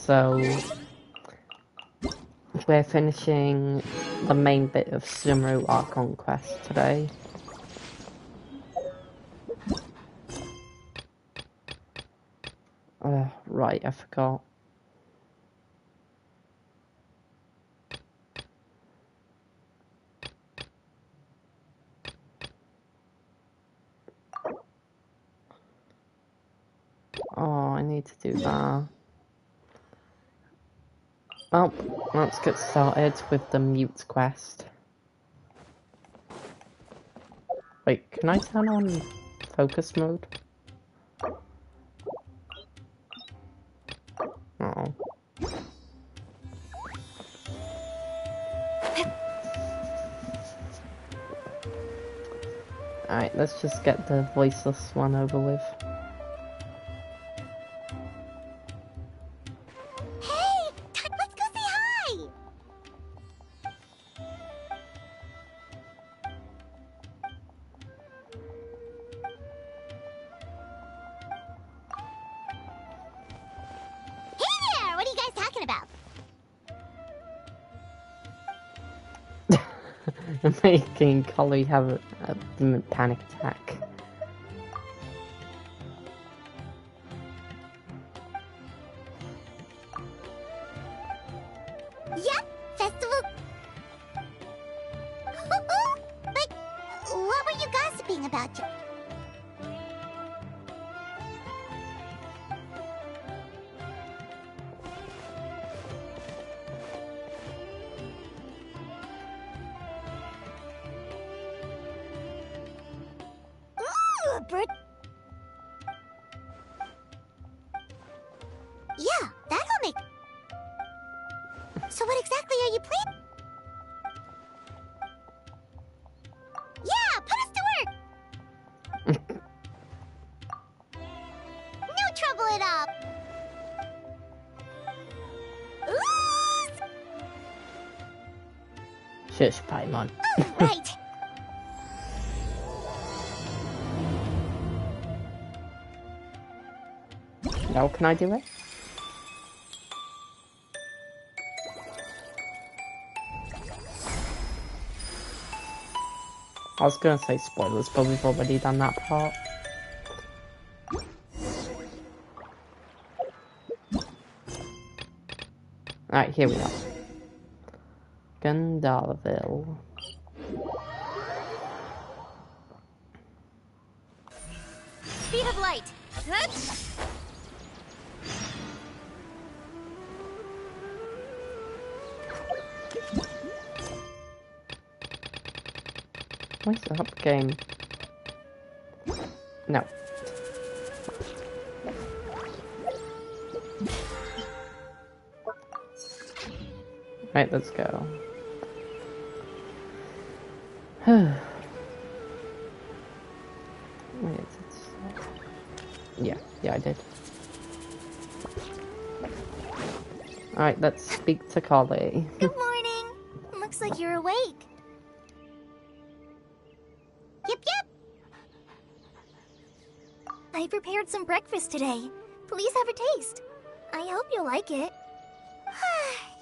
So we're finishing the main bit of Sumeru Archon quest today. Right, I forgot. Oh, I need to do that. Well, let's get started with the mute quest. Wait, can I turn on focus mode? Oh. Alright, let's just get the voiceless one over with. Hey! Let's go say hi! Hey there! What are you guys talking about? Making Collie have a panic attack. Yep, festival. But what were you gossiping about? Ooh, a bird. Yeah, that'll make. So what exactly are you playing? Yeah, put us to work! No trouble at all! Ooh! Shush, Paimon. Oh, right! Now can I do it? I was gonna say spoilers, but we've already done that part. Alright, here we are. Gandalville. Speed of light! Where's the up game? No. Right, let's go. Wait, yeah, I did. Alright, let's speak to Collie. Good morning! Looks like you're awake. Yep. I prepared some breakfast today. Please have a taste. I hope you'll like it.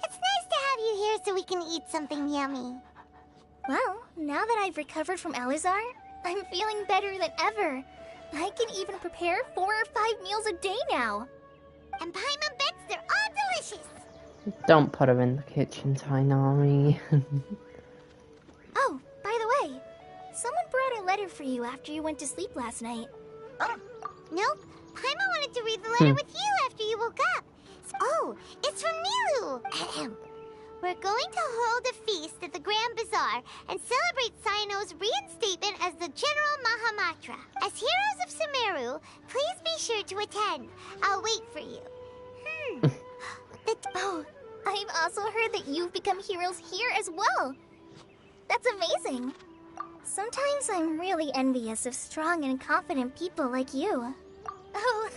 It's nice to have you here so we can eat something yummy. Well, now that I've recovered from Alizar, I'm feeling better than ever. I can even prepare 4 or 5 meals a day now. And Paimon bets they're all delicious. Don't put her in the kitchen, Tainari. Oh, by the way, someone brought a letter for you after you went to sleep last night. Nope. Paimon wanted to read the letter with you after you woke up. Oh, it's from Milu. We're going to hold a feast at the Grand Bazaar and celebrate Sino's reinstatement as the General Mahamatra. As heroes of Sumeru, please be sure to attend. I'll wait for you. Oh, I've also heard that you've become heroes here as well. That's amazing. Sometimes I'm really envious of strong and confident people like you. Oh,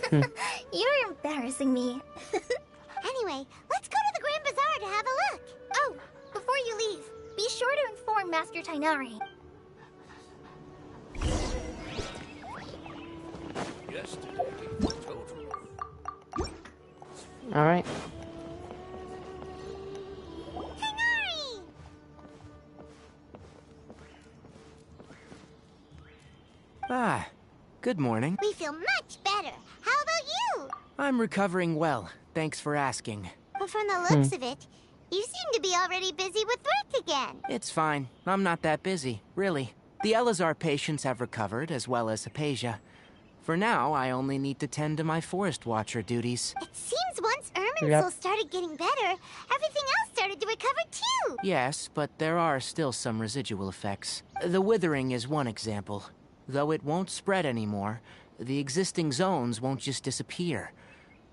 you're embarrassing me. Anyway, let's go to the Grand Bazaar to have a look. Oh, before you leave, be sure to inform Master Tainari. Alright. Ah, good morning. We feel much better. How about you? I'm recovering well, thanks for asking. But from the looks of it, you seem to be already busy with work again. It's fine. I'm not that busy, really. The Elazar patients have recovered, as well as Hypatia. For now, I only need to tend to my Forest Watcher duties. It seems once Irminsul started getting better, everything else started to recover too. Yes, but there are still some residual effects. The withering is one example. Though it won't spread anymore, the existing zones won't just disappear.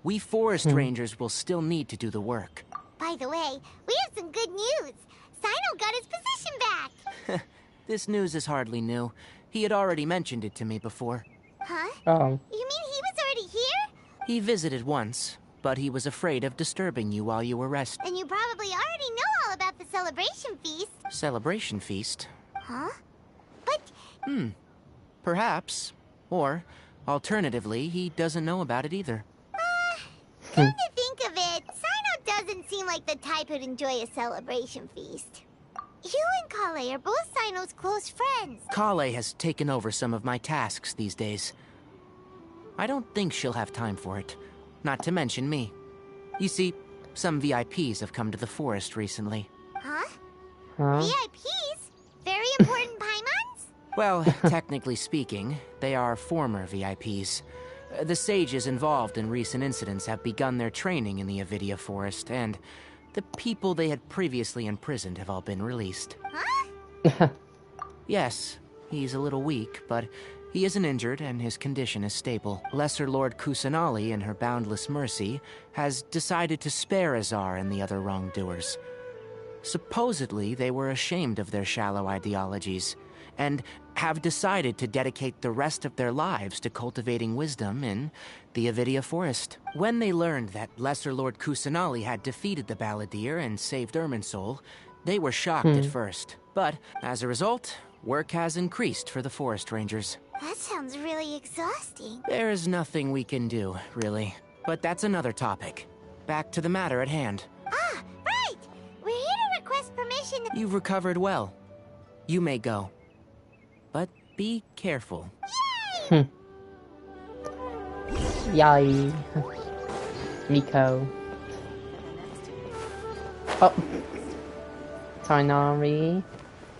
We forest rangers will still need to do the work. By the way, we have some good news. Sino got his position back. This news is hardly new. He had already mentioned it to me before. Huh? Oh. You mean he was already here? He visited once, but he was afraid of disturbing you while you were resting. Then you probably already know all about the celebration feast. Celebration feast? Huh? But... Perhaps. Or, alternatively, he doesn't know about it either. Come to think of it, Sino doesn't seem like the type who'd enjoy a celebration feast. You and Kale are both Sino's close friends. Kale has taken over some of my tasks these days. I don't think she'll have time for it. Not to mention me. You see, some VIPs have come to the forest recently. Huh? Huh? VIPs? Very important Paimons? Well, technically speaking, they are former VIPs. The sages involved in recent incidents have begun their training in the Avidia Forest, and the people they had previously imprisoned have all been released. Huh? Yes, he's a little weak, but he isn't injured and his condition is stable. Lesser Lord Kusanali, in her boundless mercy, has decided to spare Azar and the other wrongdoers. Supposedly, they were ashamed of their shallow ideologies, and have decided to dedicate the rest of their lives to cultivating wisdom in the Avidia Forest. When they learned that Lesser Lord Kusanali had defeated the Balladeer and saved Irminsul, they were shocked at first. But, as a result, work has increased for the Forest Rangers. That sounds really exhausting. There's nothing we can do, really. But that's another topic. Back to the matter at hand. Ah, right! We're here to request permission to... You've recovered well. You may go. But be careful. Yay. Nico. Oh. Tainari.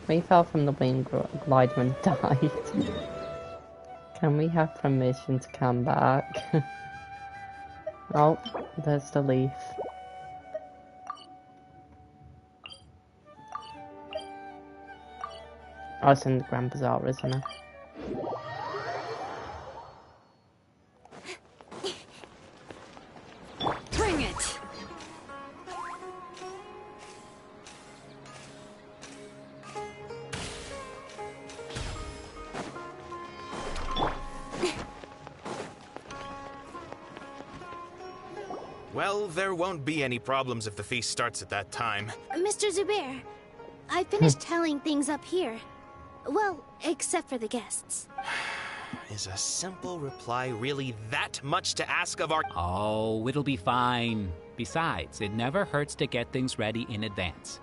We fell from the wind glider and died. Can we have permission to come back? Oh, there's the leaf. Oh, it's in the Grand Bazaar, isn't it? Bring it! Well, there won't be any problems if the feast starts at that time. Mr. Zubair, I finished telling things up here. Well, except for the guests. Is a simple reply really that much to ask of our... Oh, it'll be fine. Besides, it never hurts to get things ready in advance.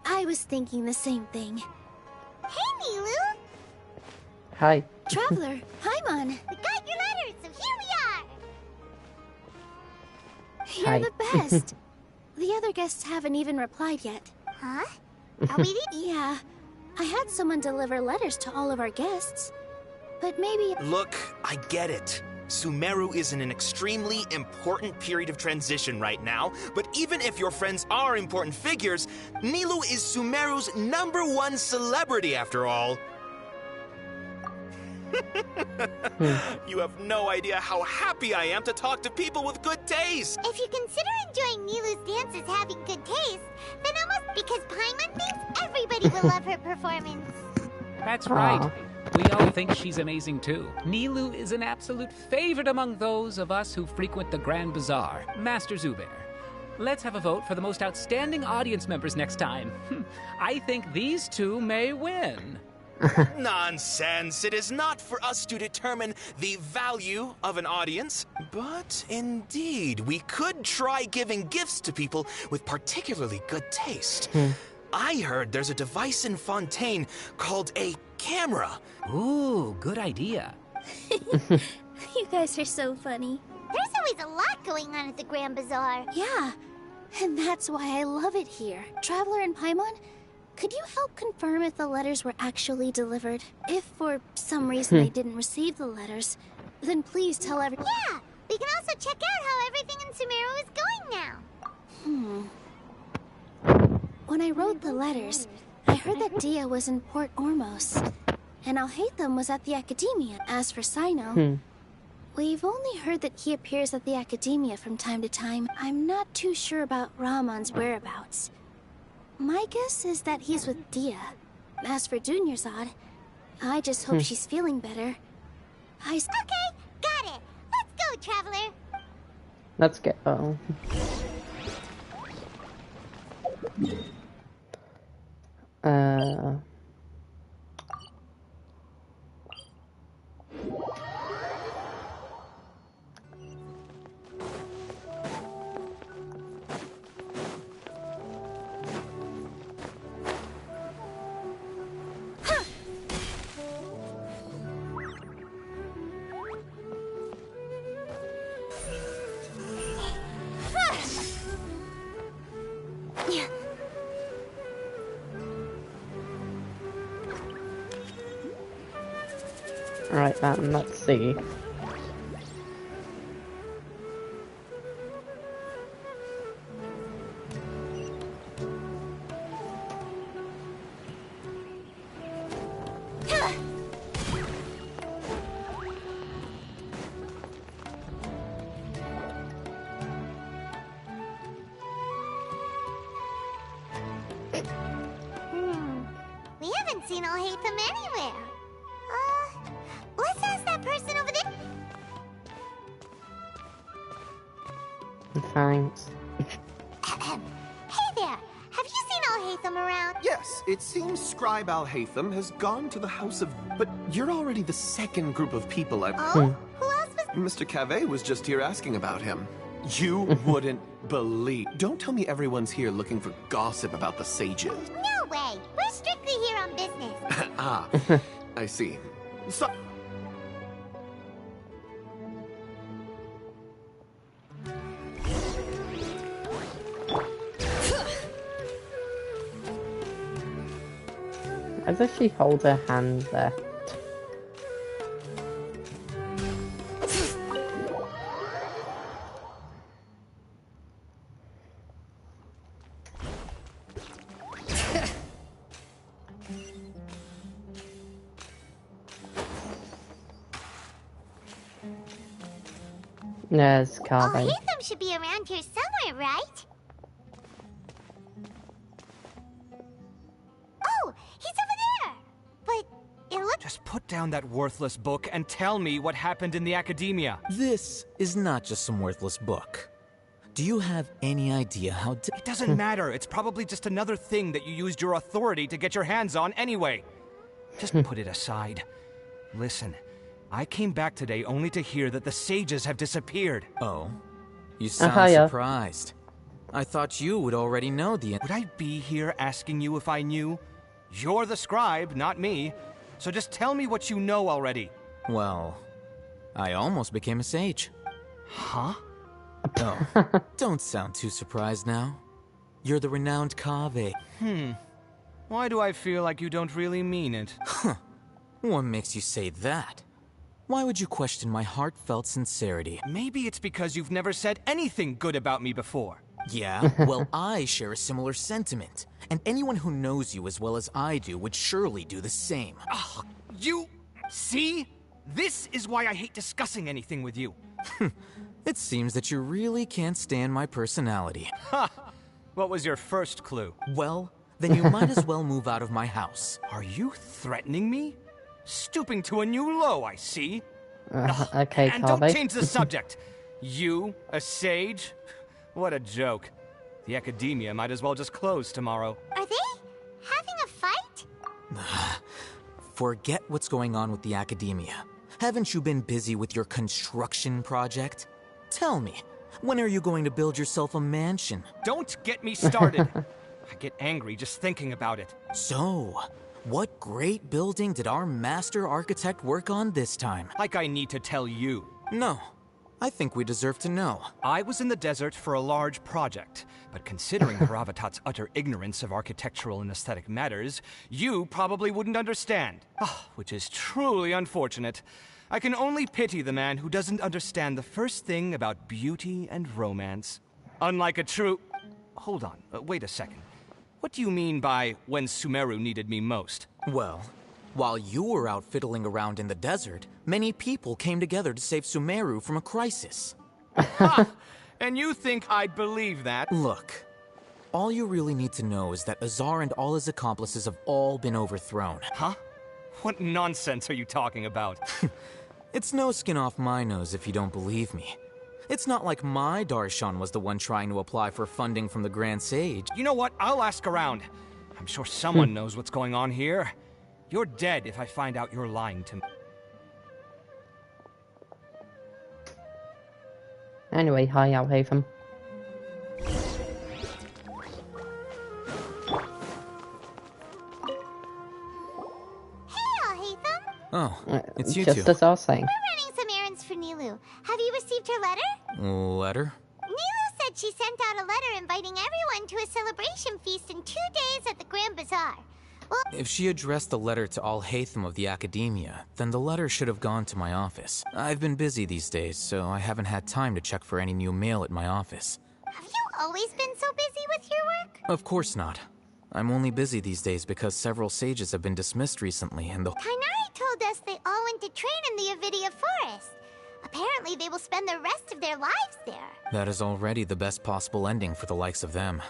I was thinking the same thing. Hey, Nilu! Hi. Traveler, Paimon! We got your letters, so here we are! You're the best! The other guests haven't even replied yet. Huh? Are we Yeah. I had someone deliver letters to all of our guests. But maybe... Look, I get it. Sumeru is in an extremely important period of transition right now, but even if your friends are important figures, Nilu is Sumeru's #1 celebrity after all. You have no idea how happy I am to talk to people with good taste. If you consider enjoying Nilu's dance as having good taste, then almost because Paimon thinks everybody will love her performance. That's right. We all think she's amazing too. Nilu is an absolute favorite among those of us who frequent the Grand Bazaar. Master Zubair, let's have a vote for the most outstanding audience members next time. I think these two may win. Nonsense! It is not for us to determine the value of an audience. But indeed, we could try giving gifts to people with particularly good taste. I heard there's a device in Fontaine called a camera. Ooh, good idea. You guys are so funny. There's always a lot going on at the Grand Bazaar. Yeah, and that's why I love it here. Traveler and Paimon, could you help confirm if the letters were actually delivered? If for some reason they didn't receive the letters, then please tell everyone. Yeah, we can also check out how everything in Sumeru is going now. When I wrote the letters, I heard that Dia was in Port Ormos, and Alhaitham was at the Academia. As for Sino, we've only heard that he appears at the Academia from time to time. I'm not too sure about Ramon's whereabouts. My guess is that he's with Dia. As for Dunyarzad, I just hope she's feeling better. Okay, got it. Let's go, Traveler. Let's go. Right then, let's see. We haven't seen Alhaitham anywhere. Let's ask that person over there. Thanks. Hey there, have you seen Alhaitham around? Yes, it seems Scribe Alhaitham has gone to the House of... But you're already the second group of people I've... Oh? Who else was... Mr. Cave was just here asking about him. You wouldn't believe... Don't tell me everyone's here looking for gossip about the sages. No way. We're strictly here on business. Ah, I see. So... Why does she hold her hand there? There's Caribert. Alhaitham should be around here somewhere, right? Oh, he's over there! But it looks... Just put down that worthless book and tell me what happened in the Academia. This is not just some worthless book. Do you have any idea how It doesn't matter. It's probably just another thing that you used your authority to get your hands on anyway. Just put it aside. Listen, I came back today only to hear that the sages have disappeared. Oh, you sound yeah. surprised. I thought you would already know the... Would I be here asking you if I knew? You're the scribe, not me. So just tell me what you know already. Well, I almost became a sage. Huh? Oh, don't sound too surprised now. You're the renowned Cave. Why do I feel like you don't really mean it? What makes you say that? Why would you question my heartfelt sincerity? Maybe it's because you've never said anything good about me before. Yeah, well, I share a similar sentiment. And anyone who knows you as well as I do would surely do the same. Ugh, you... See? This is why I hate discussing anything with you. It seems that you really can't stand my personality. Ha! What was your first clue? Well, then you might as well move out of my house. Are you threatening me? Stooping to a new low, I see. Okay, And don't Caribert. change the subject. You, a sage? What a joke. The Academia might as well just close tomorrow. Are they having a fight? Forget what's going on with the Academia. Haven't you been busy with your construction project? Tell me, when are you going to build yourself a mansion? Don't get me started. I get angry just thinking about it. So, what great building did our master architect work on this time? Like I need to tell you. No, I think we deserve to know. I was in the desert for a large project, but considering Haravatat's utter ignorance of architectural and aesthetic matters, you probably wouldn't understand. Which is truly unfortunate. I can only pity the man who doesn't understand the first thing about beauty and romance. Unlike a true... Hold on, wait a second. What do you mean by when Sumeru needed me most? Well, while you were out fiddling around in the desert, many people came together to save Sumeru from a crisis. Ha! And you think I'd believe that? Look, all you really need to know is that Azar and all his accomplices have all been overthrown. Huh? What nonsense are you talking about? It's no skin off my nose if you don't believe me. It's not like my Darshan was the one trying to apply for funding from the Grand Sage. You know what? I'll ask around. I'm sure someone knows what's going on here. You're dead if I find out you're lying to me. Anyway, hi, Alhaven. Oh, it's you Just two. as I was saying. We're running some errands for Nilu. Have you received her letter? Letter? Nilu said she sent out a letter inviting everyone to a celebration feast in 2 days at the Grand Bazaar. Well, If she addressed the letter to Al-Haytham of the Academia, then the letter should have gone to my office. I've been busy these days, so I haven't had time to check for any new mail at my office. have you always been so busy with your work? Of course not. I'm only busy these days because several sages have been dismissed recently, and the... Kainari told us they all went to train in the Avidia Forest. Apparently they will spend the rest of their lives there. That is already the best possible ending for the likes of them.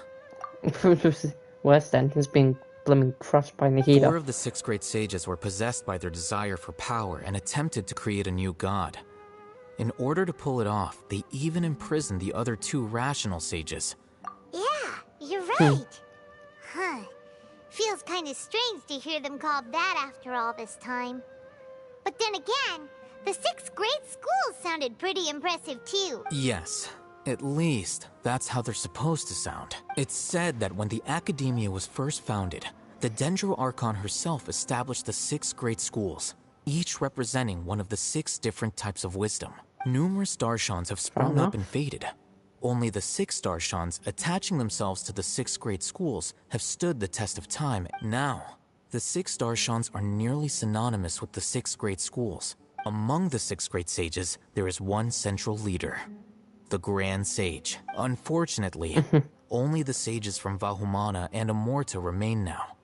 Worst end is being blooming crushed by Nihida. 4 of the 6 great sages were possessed by their desire for power and attempted to create a new god. In order to pull it off, they even imprisoned the other 2 rational sages. Yeah, you're right. Huh. Feels kind of strange to hear them called that after all this time. But then again, the 6 great schools sounded pretty impressive too. Yes, at least that's how they're supposed to sound. It's said that when the Academia was first founded, the Dendro Archon herself established the 6 great schools, each representing one of the 6 different types of wisdom. Numerous Darshans have sprung up and faded. Only the 6 Darshans attaching themselves to the 6 great schools have stood the test of time. Now, the 6 Darshans are nearly synonymous with the 6 great schools. Among the 6 great sages, there is one central leader, the Grand Sage. Unfortunately, only the sages from Vahumana and Amorta remain now.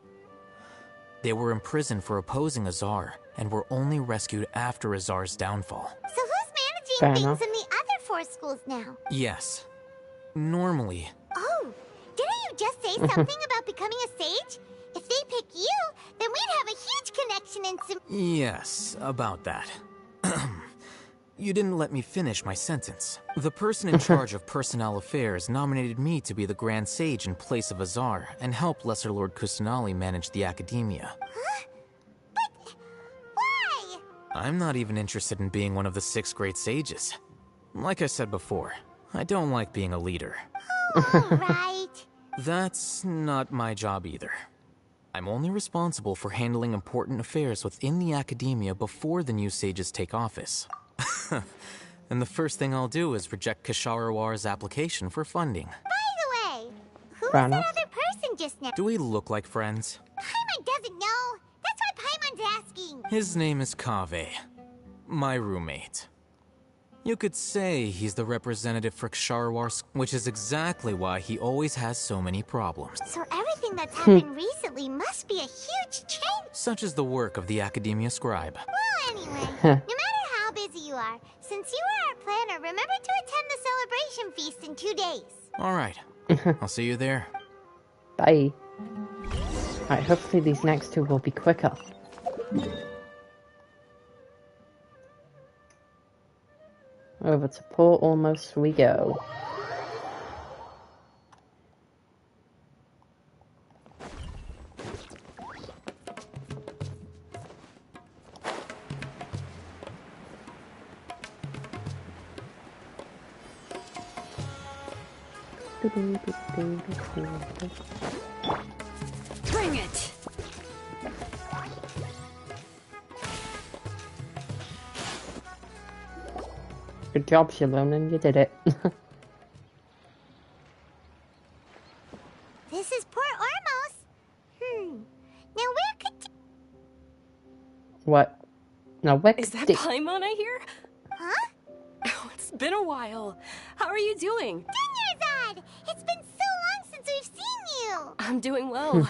They were imprisoned for opposing Azar, and were only rescued after Azar's downfall. So who's Fair managing enough. things in the other 4 schools now? Yes. Normally, Oh, didn't you just say something about becoming a sage? If they pick you, then we'd have a huge connection in some... yes, about that. You didn't let me finish my sentence. The person in charge of personnel affairs nominated me to be the Grand Sage in place of Azar and help Lesser Lord Kusanali manage the Academia. Huh? But... why? I'm not even interested in being one of the 6 great sages. Like I said before, I don't like being a leader. Oh, right. That's not my job either. I'm only responsible for handling important affairs within the Academia before the new sages take office. And the first thing I'll do is reject Kasharawar's application for funding. By the way, who was Fair that enough. other person just now? Do we look like friends? Paimon doesn't know. That's why Paimon's asking. His name is Kaveh, my roommate. You could say he's the representative for Ksharawar, which is exactly why he always has so many problems. So everything that's happened recently must be a huge change. Such is the work of the Academia Scribe. Well, anyway, no matter how busy you are, since you are our planner, remember to attend the celebration feast in 2 days. Alright, I'll see you there. Bye. Alright, hopefully these next 2 will be quicker. Over to port almost we go. Bring it! Good job, Shalom, you did it. This is Port Ormos. Now where could... What? Now, where Is that could Paimon I hear? Huh? Oh, it's been a while. How are you doing? Dunyarzad! It's been so long since we've seen you! I'm doing well.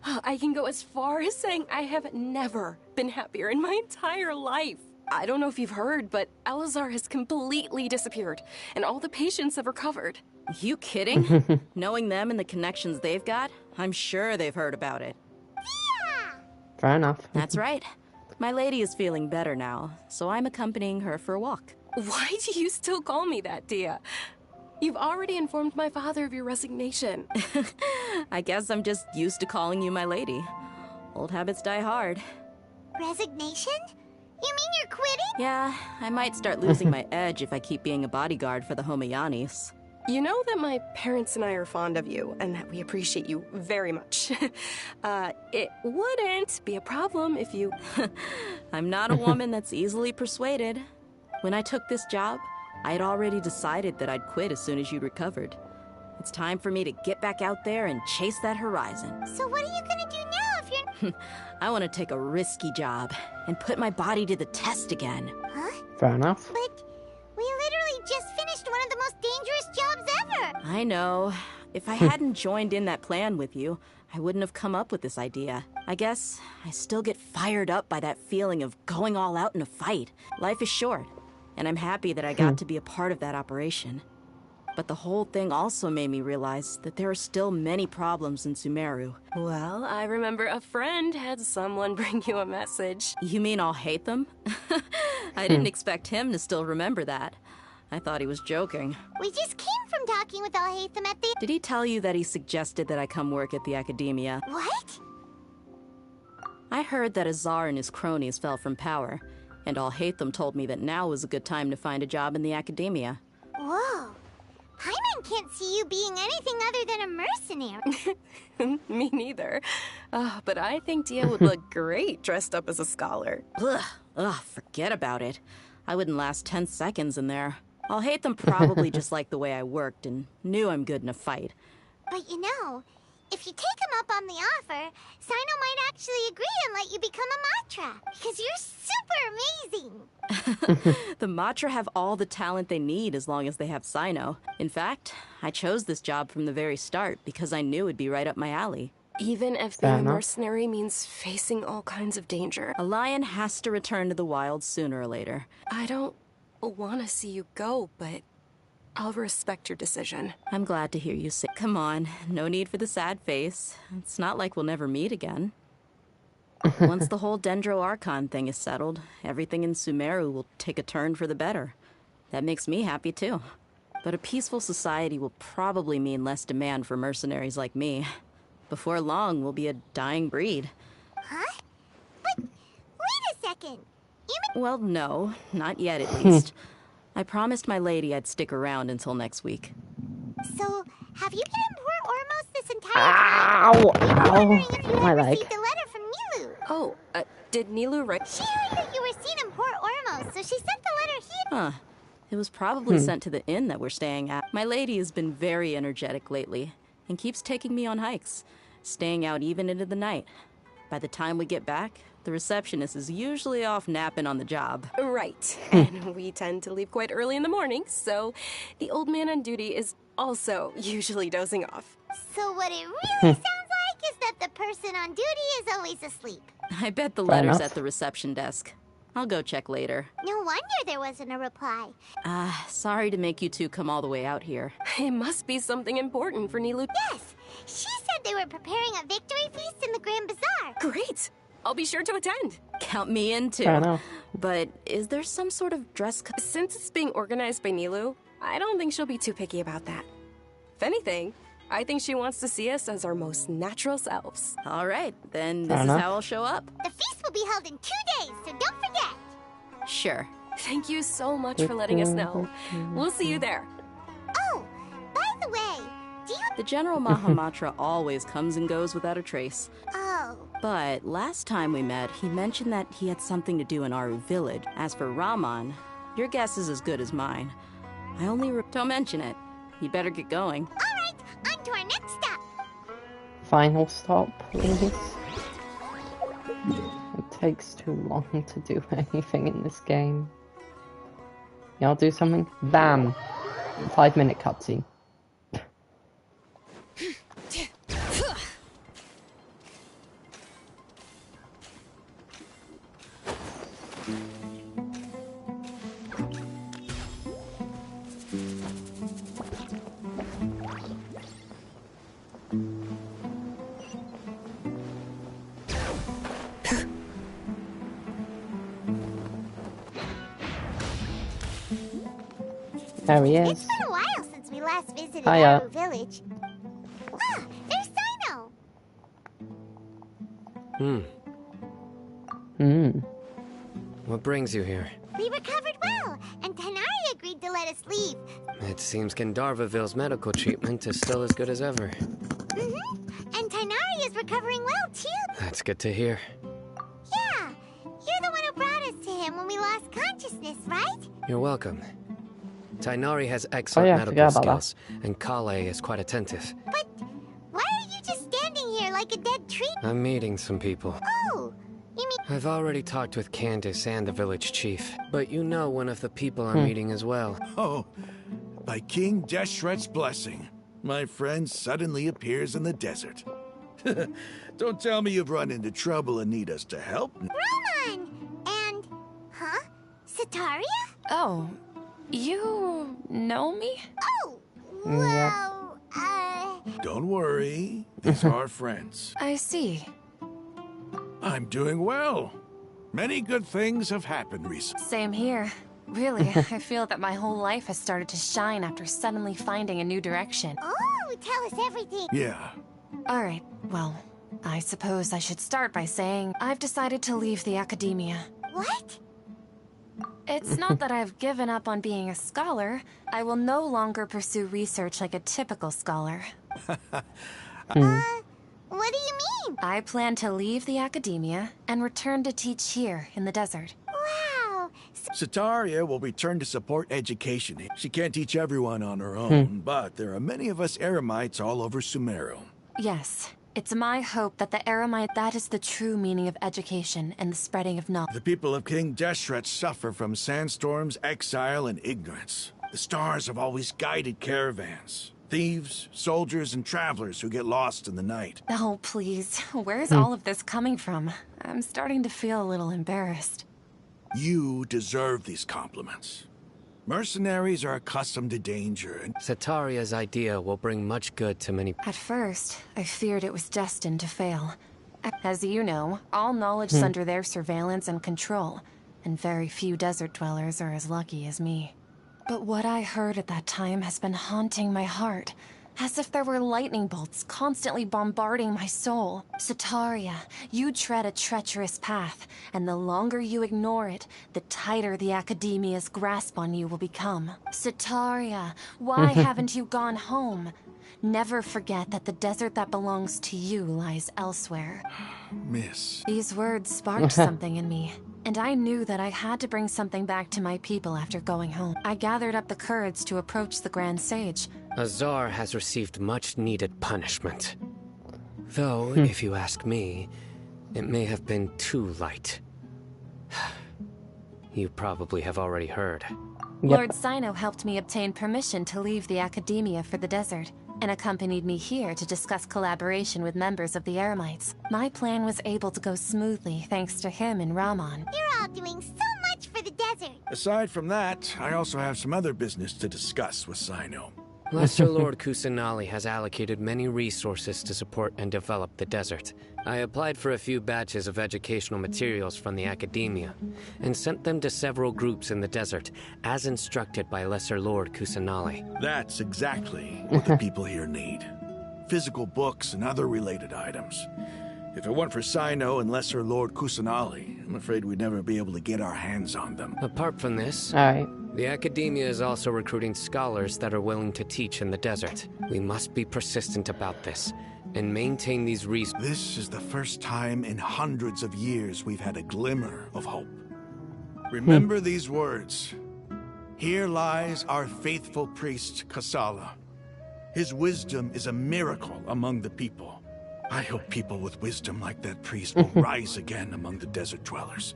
I can go as far as saying I have never been happier in my entire life. I don't know if you've heard, but Elazar has completely disappeared, and all the patients have recovered. You kidding? Knowing them and the connections they've got, I'm sure they've heard about it. Yeah! Fair enough. That's right. My lady is feeling better now, so I'm accompanying her for a walk. Why do you still call me that, Dia? You've already informed my father of your resignation. I guess I'm just used to calling you my lady. Old habits die hard. Resignation? You mean you're quitting? Yeah, I might start losing my edge if I keep being a bodyguard for the Homayanis. You know that my parents and I are fond of you, and that we appreciate you very much. It wouldn't be a problem if you... I'm not a woman that's easily persuaded. When I took this job, I had already decided that I'd quit as soon as you'd recovered. It's time for me to get back out there and chase that horizon. So what are you gonna do now if you're... I want to take a risky job and put my body to the test again. Huh? Fair enough. But we literally just finished one of the most dangerous jobs ever! I know. If I hadn't joined in that plan with you, I wouldn't have come up with this idea. I guess I still get fired up by that feeling of going all out in a fight. Life is short, and I'm happy that I got to be a part of that operation. But the whole thing also made me realize that there are still many problems in Sumeru. Well, I remember a friend had someone bring you a message. You mean I'll hate them? I didn't expect him to still remember that. I thought he was joking. We just came from talking with Alhaitham at the... Did he tell you that he suggested that I come work at the academia? What? I heard that Azar and his cronies fell from power, and Alhaitham told me that now was a good time to find a job in the academia. Whoa. Paimon can't see you being anything other than a mercenary. Me neither. But I think Dia would look great dressed up as a scholar. Ugh, forget about it. I wouldn't last 10 seconds in there. Alhaitham probably just liked the way I worked and knew I'm good in a fight. But you know, if you take him up on the offer, Sino might actually agree and let you become a Matra, because you're super amazing. The Matra have all the talent they need as long as they have Sino. In fact, I chose this job from the very start because I knew it'd be right up my alley. Even if being a mercenary means facing all kinds of danger. A lion has to return to the wild sooner or later. I don't want to see you go, but I'll respect your decision. I'm glad to hear you say. Come on, no need for the sad face. It's not like we'll never meet again. Once the whole Dendro Archon thing is settled, everything in Sumeru will take a turn for the better. That makes me happy too. But a peaceful society will probably mean less demand for mercenaries like me. Before long, we'll be a dying breed. Huh? But wait a second. You mean... Well, no, not yet at least. I promised my lady I'd stick around until next week. So, have you been in Port Ormos this entire time? Ow! I'm wondering if you My had leg. received a letter from Nilu. Oh, did Nilu write? She heard that you were seen in Port Ormos, so she sent the letter here. Huh. It was probably sent to the inn that we're staying at. My lady has been very energetic lately and keeps taking me on hikes, staying out even into the night. By the time we get back, the receptionist is usually off napping on the job. Right. And we tend to leave quite early in the morning, so the old man on duty is also usually dozing off. So what it really sounds like is that the person on duty is always asleep. I bet the Fair letter's enough. at the reception desk. I'll go check later. No wonder there wasn't a reply. Sorry to make you two come all the way out here. It must be something important for Nilu. Yes, she said they were preparing a victory feast in the Grand Bazaar. Great. I'll be sure to attend. Count me in too. Fair enough. But is there some sort of dress code? Since it's being organized by Nilu, I don't think she'll be too picky about that. If anything, I think she wants to see us as our most natural selves. All right, then Fair this enough. is how I'll show up. The feast will be held in 2 days, so don't forget. Sure. Thank you so much for letting us know. We'll see you there. Oh, by the way, The General Mahamatra always comes and goes without a trace. Oh. But last time we met, he mentioned that he had something to do in Aru village. As for Raman, your guess is as good as mine. I only don't mention it. You'd better get going. Alright, on to our next stop. Final stop, please. It takes too long to do anything in this game. Yeah, I'll do something. Bam! 5-minute cutscene. There he is. It's been a while since we last visited Hiya. Aru village. Ah, there's Sino. What brings you here? We recovered well, and Tanari agreed to let us leave. It seems Gandharvaville's medical treatment is still as good as ever. And Tanari is recovering well, too. That's good to hear. Yeah, you're the one who brought us to him when we lost consciousness, right? You're welcome. Tainari has excellent yeah, medical forgot about skills, and Kale is quite attentive. But why are you just standing here like a dead tree? I'm meeting some people. Oh, you mean... I've already talked with Candace and the village chief, but you know one of the people I'm meeting as well. Oh, by King Deshret's blessing, my friend suddenly appears in the desert. Don't tell me you've run into trouble and need us to help. Roman! And... Huh? Sataria? Oh, you know me? Oh, well, Don't worry, these are friends. I see. I'm doing well. Many good things have happened recently. Same here. Really, I feel that my whole life has started to shine after suddenly finding a new direction. Oh, tell us everything. Yeah. Alright, well, I suppose I should start by saying I've decided to leave the academia. What? It's not that I've given up on being a scholar. I will no longer pursue research like a typical scholar. What do you mean? I plan to leave the academia and return to teach here in the desert. Wow. Sataria will return to support education. She can't teach everyone on her own, but there are many of us Eremites all over Sumeru. Yes, it's my hope that the Eremite that is the true meaning of education and the spreading of knowledge. The people of King Deshret suffer from sandstorms, exile, and ignorance. The stars have always guided caravans. Thieves, soldiers, and travelers who get lost in the night. Oh, please. Where's all of this coming from? I'm starting to feel a little embarrassed. You deserve these compliments. Mercenaries are accustomed to danger, and Sataria's idea will bring much good to many. At first, I feared it was destined to fail. As you know, all knowledge is under their surveillance and control, and very few desert dwellers are as lucky as me. But what I heard at that time has been haunting my heart, as if there were lightning bolts constantly bombarding my soul. Sataria, you tread a treacherous path, and the longer you ignore it, the tighter the academia's grasp on you will become. Sataria, why haven't you gone home? Never forget that the desert that belongs to you lies elsewhere. Miss. These words sparked something in me, and I knew that I had to bring something back to my people after going home. I gathered up the courage to approach the Grand Sage. Azar has received much-needed punishment. Though, if you ask me, it may have been too light. You probably have already heard. Lord Sino helped me obtain permission to leave the academia for the desert, and accompanied me here to discuss collaboration with members of the Eremites. My plan was able to go smoothly thanks to him and Raman. You're all doing so much for the desert. Aside from that, I also have some other business to discuss with Sino. Lesser Lord Kusanali has allocated many resources to support and develop the desert. I applied for a few batches of educational materials from the academia, and sent them to several groups in the desert, as instructed by Lesser Lord Kusanali. That's exactly what the people here need. Physical books and other related items. If it weren't for Sino and Lesser Lord Kusanali, I'm afraid we'd never be able to get our hands on them. Apart from this, The Academia is also recruiting scholars that are willing to teach in the desert. We must be persistent about this, and maintain these resources. This is the first time in hundreds of years we've had a glimmer of hope. Remember these words. Here lies our faithful priest, Kasala. His wisdom is a miracle among the people. I hope people with wisdom like that priest will rise again among the desert dwellers.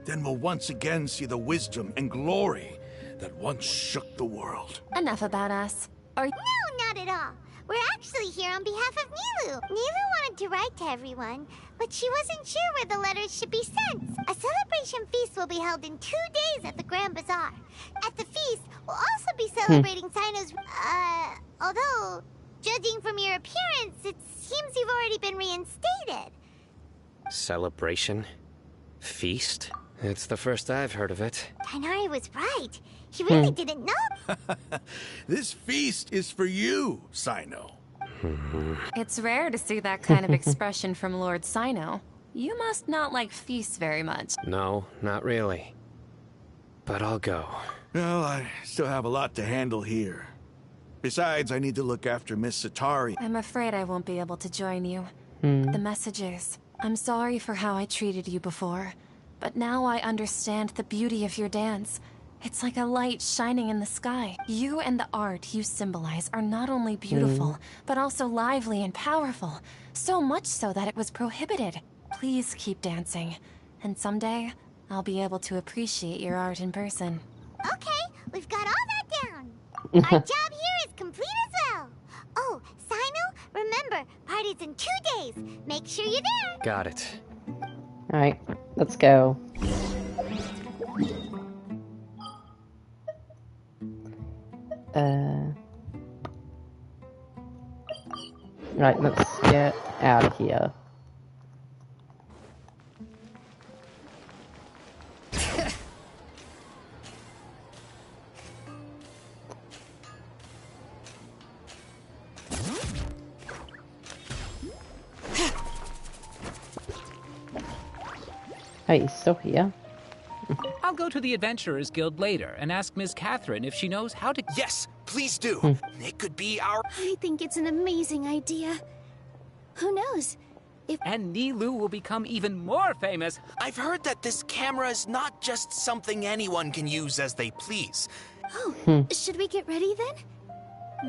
Then we'll once again see the wisdom and glory that once shook the world. Enough about us. No, not at all. We're actually here on behalf of Nilu. Nilu wanted to write to everyone, but she wasn't sure where the letters should be sent. A celebration feast will be held in 2 days at the Grand Bazaar. At the feast, we'll also be celebrating Sino's, although, judging from your appearance, it seems you've already been reinstated. Celebration? Feast? It's the first I've heard of it. Tighnari was right. He really didn't know. This feast is for you, Sino. It's rare to see that kind of expression from Lord Sino. You must not like feasts very much. No, not really. But I'll go. Well, I still have a lot to handle here. Besides, I need to look after Miss Satari. I'm afraid I won't be able to join you. The messages. I'm sorry for how I treated you before. But now I understand the beauty of your dance. It's like a light shining in the sky. You and the art you symbolize are not only beautiful, but also lively and powerful. So much so that it was prohibited. Please keep dancing. And someday, I'll be able to appreciate your art in person. Okay, we've got all that down. Our job here is complete as well. Oh, Sino, remember, party's in 2 days. Make sure you're there. Got it. Alright, let's go. Right, let's get out of here. Hey, he's still here. I'll go to the Adventurers Guild later and ask Ms. Catherine if she knows how to... Yes, please do. It could be our... I think it's an amazing idea. Who knows? And Nilu will become even more famous. I've heard that this camera is not just something anyone can use as they please. Oh, should we get ready then?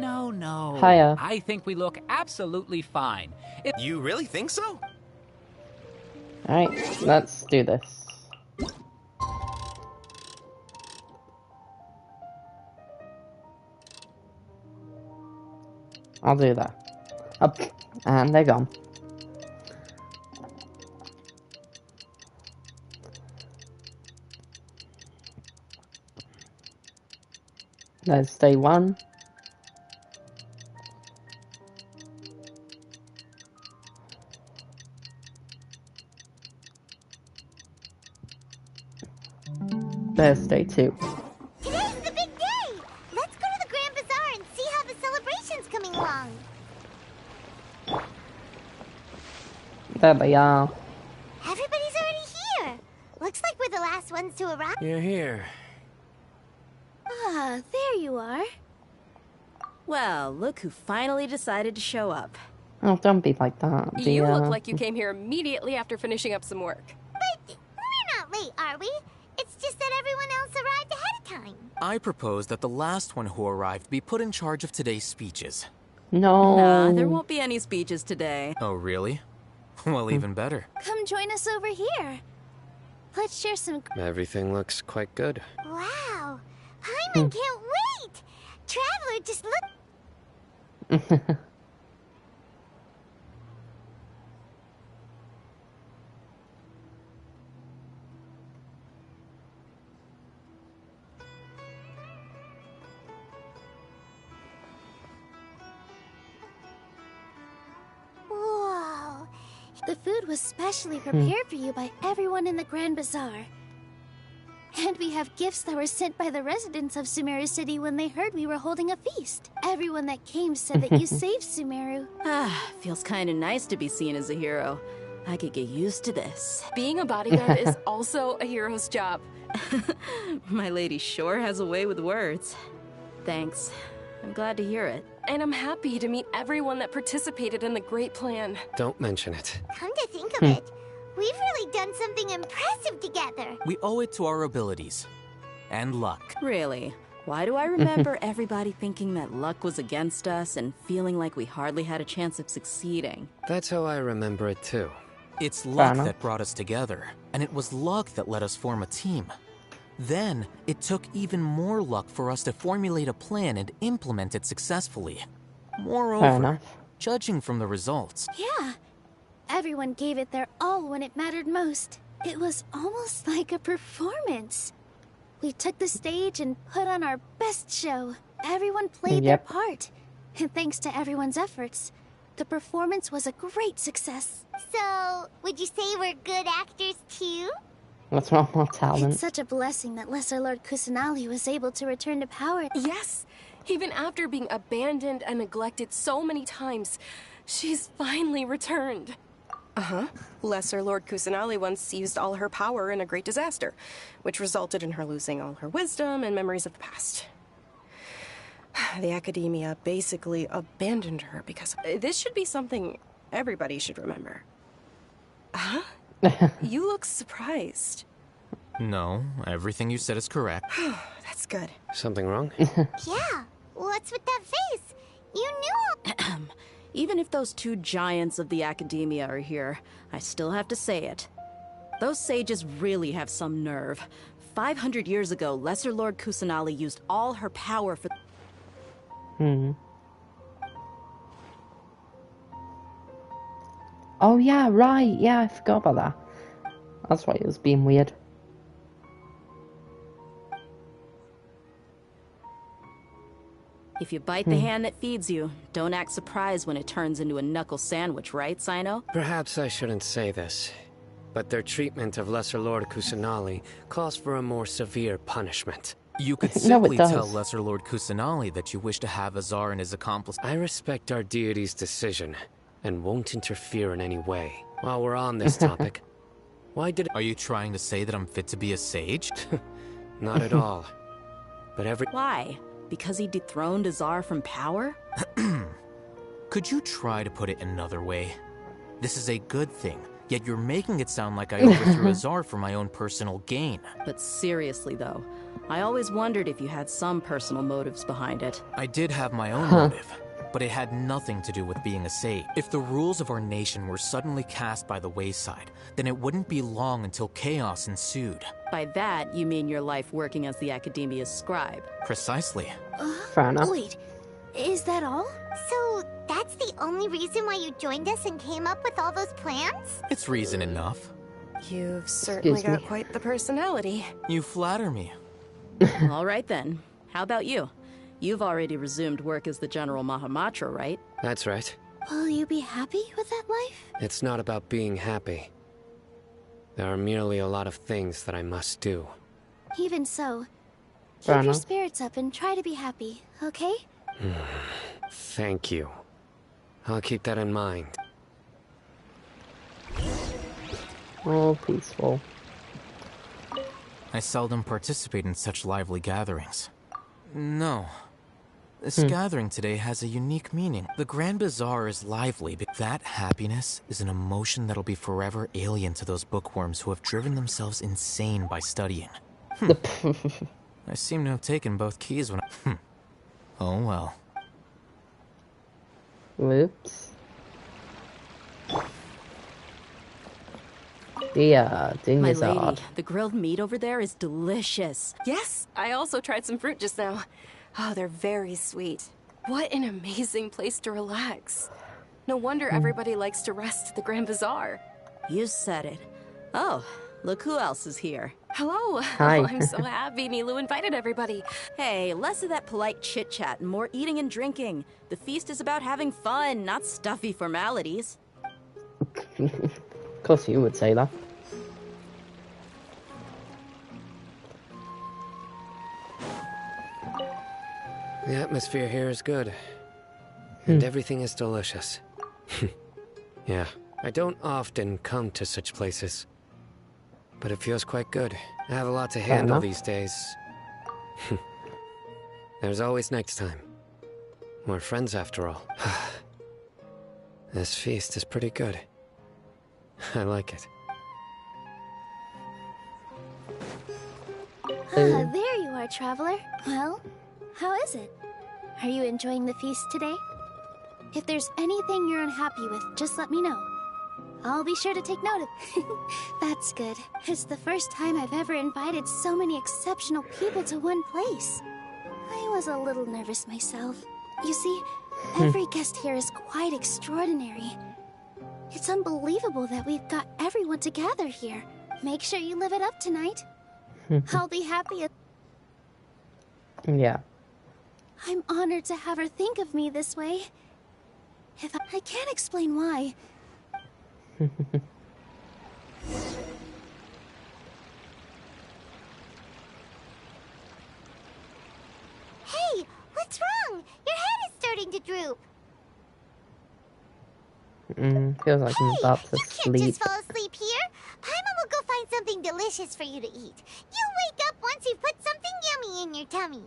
No. Hiya. I think we look absolutely fine. You really think so? Alright, let's do this. I'll do that. Up, and they're gone. There's day one. There's day two. Today's the big day! Let's go to the Grand Bazaar and see how the celebration's coming along. There they are. Everybody's already here. Looks like we're the last ones to arrive. You're here. Ah, there you are. Well, look who finally decided to show up. Oh, don't be like that, dear. You look like you came here immediately after finishing up some work. But we're not late, are we? It's just that everyone else arrived ahead of time. I propose that the last one who arrived be put in charge of today's speeches. No. Nah, there won't be any speeches today. Oh, really? Well, even better. Come join us over here. Let's share some... Everything looks quite good. Wow! Paimon can't wait! Traveler, just look... Whoa! The food was specially prepared for you by everyone in the Grand Bazaar. And we have gifts that were sent by the residents of Sumeru City when they heard we were holding a feast. Everyone that came said that you saved Sumeru. Ah, feels kind of nice to be seen as a hero. I could get used to this. Being a bodyguard is also a hero's job. My lady sure has a way with words. Thanks. I'm glad to hear it. And I'm happy to meet everyone that participated in the great plan. Don't mention it. Come to think of it, we've really done something impressive together. We owe it to our abilities. And luck. Really? Why do I remember everybody thinking that luck was against us and feeling like we hardly had a chance of succeeding? That's how I remember it too. It's luck that brought us together, and it was luck that let us form a team. Then, it took even more luck for us to formulate a plan and implement it successfully. Moreover, judging from the results... Yeah. Everyone gave it their all when it mattered most. It was almost like a performance. We took the stage and put on our best show. Everyone played their part. And thanks to everyone's efforts, the performance was a great success. So, would you say we're good actors too? What's wrong with talent? It's such a blessing that Lesser Lord Kusanali was able to return to power. Yes! Even after being abandoned and neglected so many times, she's finally returned. Lesser Lord Kusanali once used all her power in a great disaster, which resulted in her losing all her wisdom and memories of the past. The Academia basically abandoned her because this should be something everybody should remember. Huh? You look surprised. No, everything you said is correct. That's good. Something wrong? Yeah, what's with that face? You knew. Even if those two giants of the Academia are here, I still have to say it. Those sages really have some nerve. 500 years ago, Lesser Lord Kusanali used all her power for... Oh yeah, right. Yeah, I forgot about that. That's why it was being weird. If you bite the hand that feeds you, don't act surprised when it turns into a knuckle sandwich, right, Sino? Perhaps I shouldn't say this, but their treatment of Lesser Lord Kusanali calls for a more severe punishment. You could simply tell Lesser Lord Kusanali that you wish to have Azar and his accomplice. I respect our deity's decision, and won't interfere in any way. While we're on this topic, why did... Are you trying to say that I'm fit to be a sage? Not at all. But Why? Because he dethroned Azar from power? Could you try to put it another way? This is a good thing, yet you're making it sound like I overthrew Azar for my own personal gain. But seriously, though, I always wondered if you had some personal motives behind it. I did have my own motive, but it had nothing to do with being a sage. If the rules of our nation were suddenly cast by the wayside, then it wouldn't be long until chaos ensued. By that, you mean your life working as the Academia's scribe? Precisely. Fair enough. Wait, is that all? So, that's the only reason why you joined us and came up with all those plans? It's reason enough. You've certainly got quite the personality. You flatter me. All right then. How about you? You've already resumed work as the General Mahamatra, right? That's right. Will you be happy with that life? It's not about being happy. There are merely a lot of things that I must do. Even so, Fair keep your enough. spirits up and try to be happy, okay? Thank you. I'll keep that in mind. Oh, peaceful. I seldom participate in such lively gatherings. No. This gathering today has a unique meaning. The Grand Bazaar is lively, but that happiness is an emotion that'll be forever alien to those bookworms who have driven themselves insane by studying. I seem to have taken both keys when I... Oh well. Whoops. Yeah, My lady, the grilled meat over there is delicious. Yes, I also tried some fruit just now. Oh, they're very sweet. What an amazing place to relax. No wonder everybody likes to rest at the Grand Bazaar. You said it. Oh, look who else is here. Hello. Hi. Oh, I'm so happy Nilu invited everybody. Hey, less of that polite chit-chat and more eating and drinking. The feast is about having fun, not stuffy formalities. Of course you would say that. The atmosphere here is good. And everything is delicious. Yeah, I don't often come to such places. but it feels quite good. I have a lot to handle these days. There's always next time. We're friends after all. This feast is pretty good. I like it. Ah, there you are, traveler. Well, how is it? Are you enjoying the feast today? If there's anything you're unhappy with, just let me know. I'll be sure to take note of it. That's good. It's the first time I've ever invited so many exceptional people to one place. I was a little nervous myself. You see, every guest here is quite extraordinary. It's unbelievable that we've got everyone together here. Make sure you live it up tonight. I'll be happy. Yeah. I'm honored to have her think of me this way. I can't explain why. Hey, what's wrong? Your head is starting to droop. Feels like I'm about to You can't sleep. just fall asleep here. Paimon will go find something delicious for you to eat. You'll wake up once you've put something yummy in your tummy.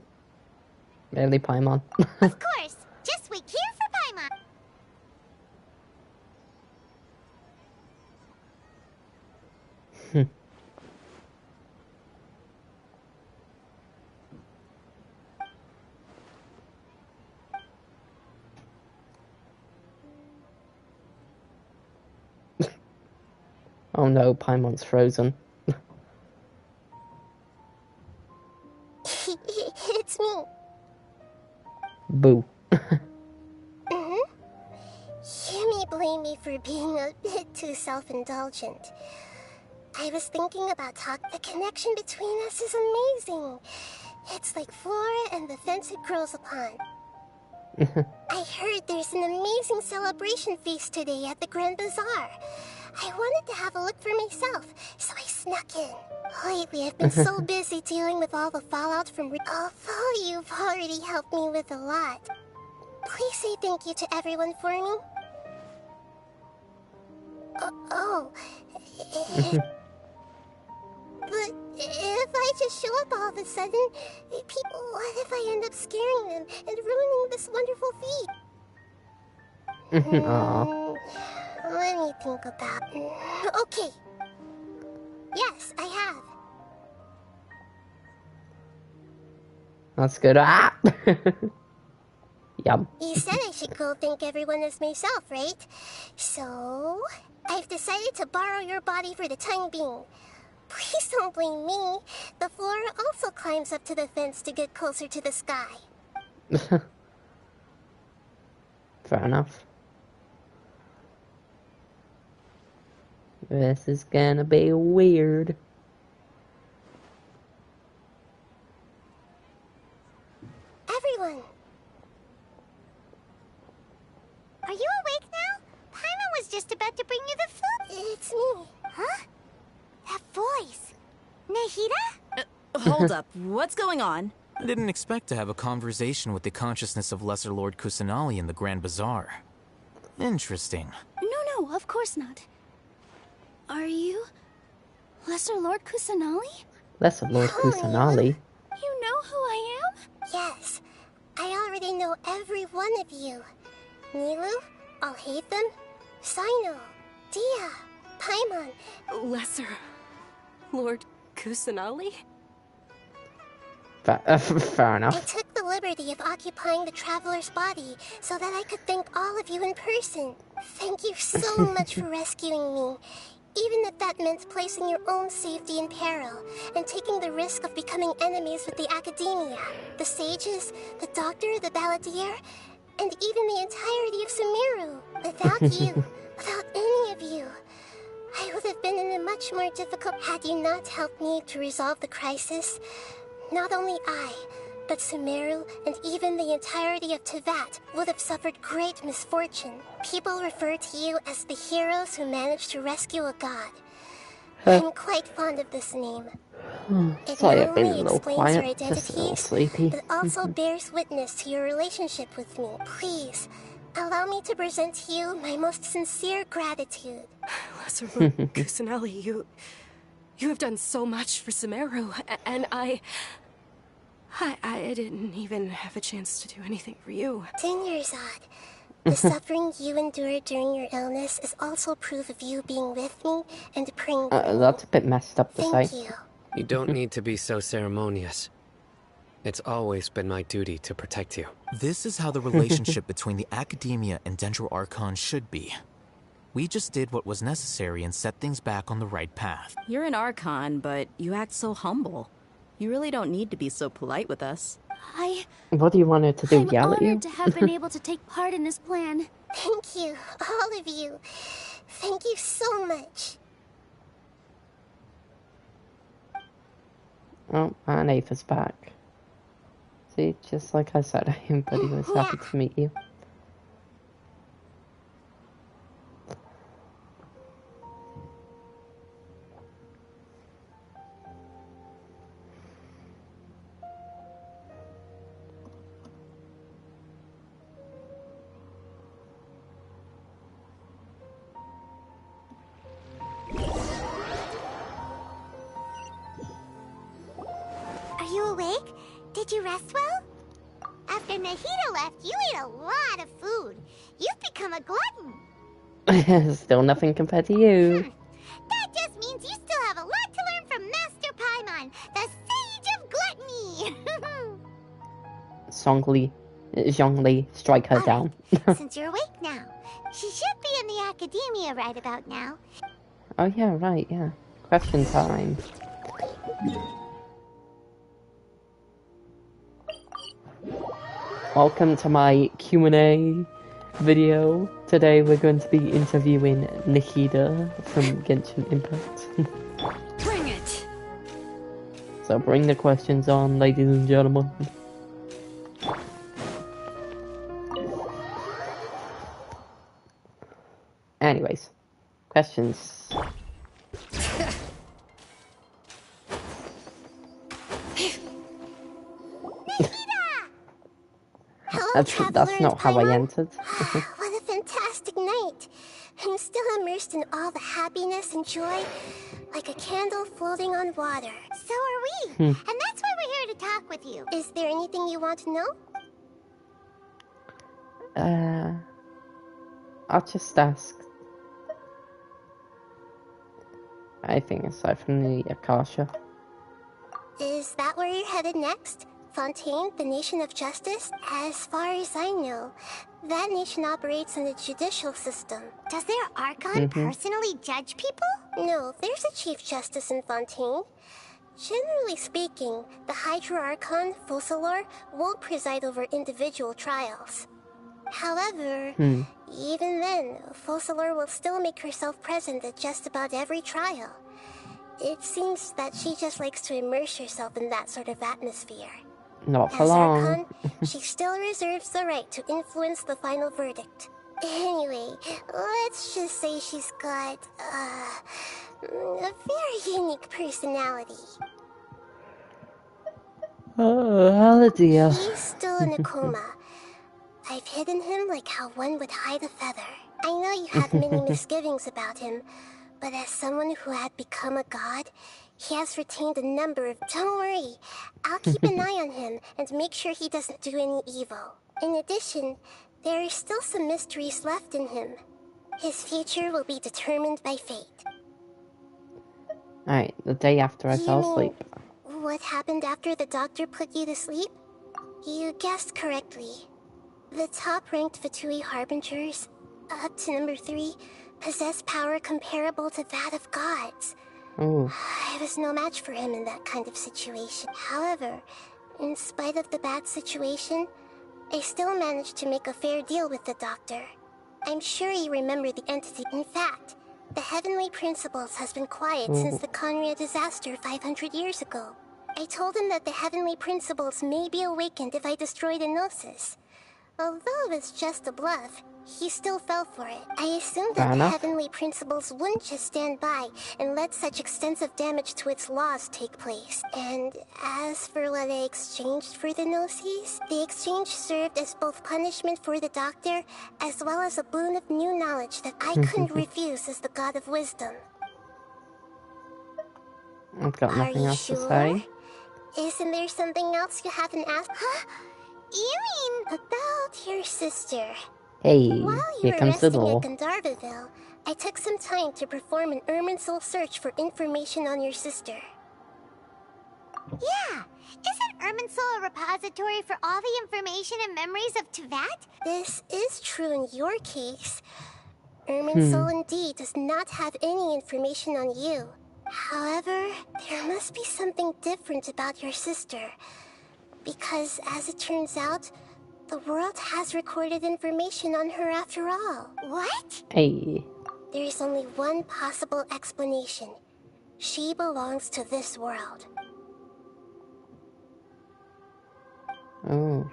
Really, Paimon? Of course. Just wait here for Paimon. Oh no, Paimon's frozen. It's me. Boo. You may blame me for being a bit too self-indulgent. I was thinking about the connection between us is amazing. It's like flora and the fence it grows upon. I heard there's an amazing celebration feast today at the Grand Bazaar. I wanted to have a look for myself, so I snuck in. Lately, I've been so busy dealing with all the fallout from although you've already helped me with a lot. Please say thank you to everyone for me. But if I just show up all of a sudden, what if I end up scaring them and ruining this wonderful feat? Let me think about it. Okay. Yes, I have. That's good. Ah! Yum. You said I should go thank everyone as myself, right? So, I've decided to borrow your body for the time being. Please don't blame me. The flora also climbs up to the fence to get closer to the sky. Fair enough. This is gonna be weird. Everyone! Are you awake now? Paimon was just about to bring you the food. It's me. Huh? That voice. Nahida? Hold up. What's going on? I didn't expect to have a conversation with the consciousness of Lesser Lord Kusanali in the Grand Bazaar. Interesting. No, of course not. Are you Lesser Lord Kusanali? Lesser Lord Kusanali? You know who I am? Yes. I already know every one of you. Nilu, Alhaitham, Sino, Dia, Paimon. Lesser Lord Kusanali? Fair enough. I took the liberty of occupying the traveler's body so that I could thank all of you in person. Thank you so much for rescuing me. Even if that meant placing your own safety in peril and taking the risk of becoming enemies with the Academia, the sages, the doctor, the balladeer, and even the entirety of Sumeru. Without you, without any of you, I would have been in a much more difficult... Had you not helped me to resolve the crisis, not only I, but Sumeru and even the entirety of Tevat would have suffered great misfortune. People refer to you as the heroes who managed to rescue a god. I'm quite fond of this name. It Sorry, not I've been a only little explains your quiet, just a little identity, sleepy. but also bears witness to your relationship with me. Please, allow me to present to you my most sincere gratitude. Lesser Lord Kusanali, You have done so much for Sumeru, and I didn't even have a chance to do anything for you. Dingerzad, the suffering you endured during your illness is also proof of you being with me and praying for me. That's a bit messed up to say. Thank you. You don't need to be so ceremonious. It's always been my duty to protect you. This is how the relationship between the Academia and Dendro Archon should be. We just did what was necessary and set things back on the right path. You're an Archon, but you act so humble. You really don't need to be so polite with us. What do you want her to do, I'm yell at you? honored to have been able to take part in this plan. Thank you, all of you. Thank you so much. Oh, and Ava's back. See, just like I said, everybody was happy to meet you. Are you awake? Did you rest well? After Nahida left, you ate a lot of food. You've become a glutton. Still nothing compared to you. That just means you still have a lot to learn from Master Paimon, the Sage of Gluttony. Zhongli, strike her down. Since you're awake now, she should be in the Academia right about now. Oh yeah, right, yeah. Question time. Welcome to my Q&A video. Today we're going to be interviewing Nahida from Genshin Impact. Bring it! So bring the questions on, ladies and gentlemen. Anyways, questions. That's not how I entered. What a fantastic night. I'm still immersed in all the happiness and joy, like a candle floating on water. So are we. And that's why we're here to talk with you. Is there anything you want to know? I'll just ask. I think aside from the Akasha. Is that where you're headed next? Fontaine, the nation of justice? As far as I know, that nation operates in the judicial system. Does their Archon personally judge people? No, there's a Chief Justice in Fontaine. Generally speaking, the Hydra Archon, Focalor, won't preside over individual trials. However, even then, Focalor will still make herself present at just about every trial. It seems that she just likes to immerse herself in that sort of atmosphere. Not for As long. Archon, she still reserves the right to influence the final verdict. Anyway, let's just say she's got, a very unique personality. Oh dear. He's still in a coma. I've hidden him like how one would hide a feather. I know you had many misgivings about him, but as someone who had become a god, he has retained a number of... Don't worry, I'll keep an eye on him and make sure he doesn't do any evil. In addition, there are still some mysteries left in him. His future will be determined by fate. Alright, the day after I fell asleep. What happened after the doctor put you to sleep? You guessed correctly. The top-ranked Fatui Harbingers, up to number 3, possess power comparable to that of gods. Ooh. I was no match for him in that kind of situation. However, in spite of the bad situation, I still managed to make a fair deal with the doctor. I'm sure you remember the entity. In fact, the Heavenly Principles has been quiet since the Conria disaster 500 years ago. I told him that the Heavenly Principles may be awakened if I destroy the Gnosis. Although it was just a bluff, he still fell for it. I assumed that the Heavenly Principles wouldn't just stand by and let such extensive damage to its laws take place. And as for what I exchanged for the Gnosis, the exchange served as both punishment for the doctor, as well as a boon of new knowledge that I couldn't refuse as the God of Wisdom. I've got nothing else to say. Isn't there something else you haven't asked? Huh? You mean about your sister? Hey, While you here were comes the resting door. at Gandharvaville, I took some time to perform an Irminsul search for information on your sister. Yeah! Isn't Irminsul a repository for all the information and memories of Teyvat? This is true in your case. Irminsul indeed does not have any information on you. However, there must be something different about your sister. Because, as it turns out, the world has recorded information on her after all. What? Hey. There is only one possible explanation. She belongs to this world. Oh.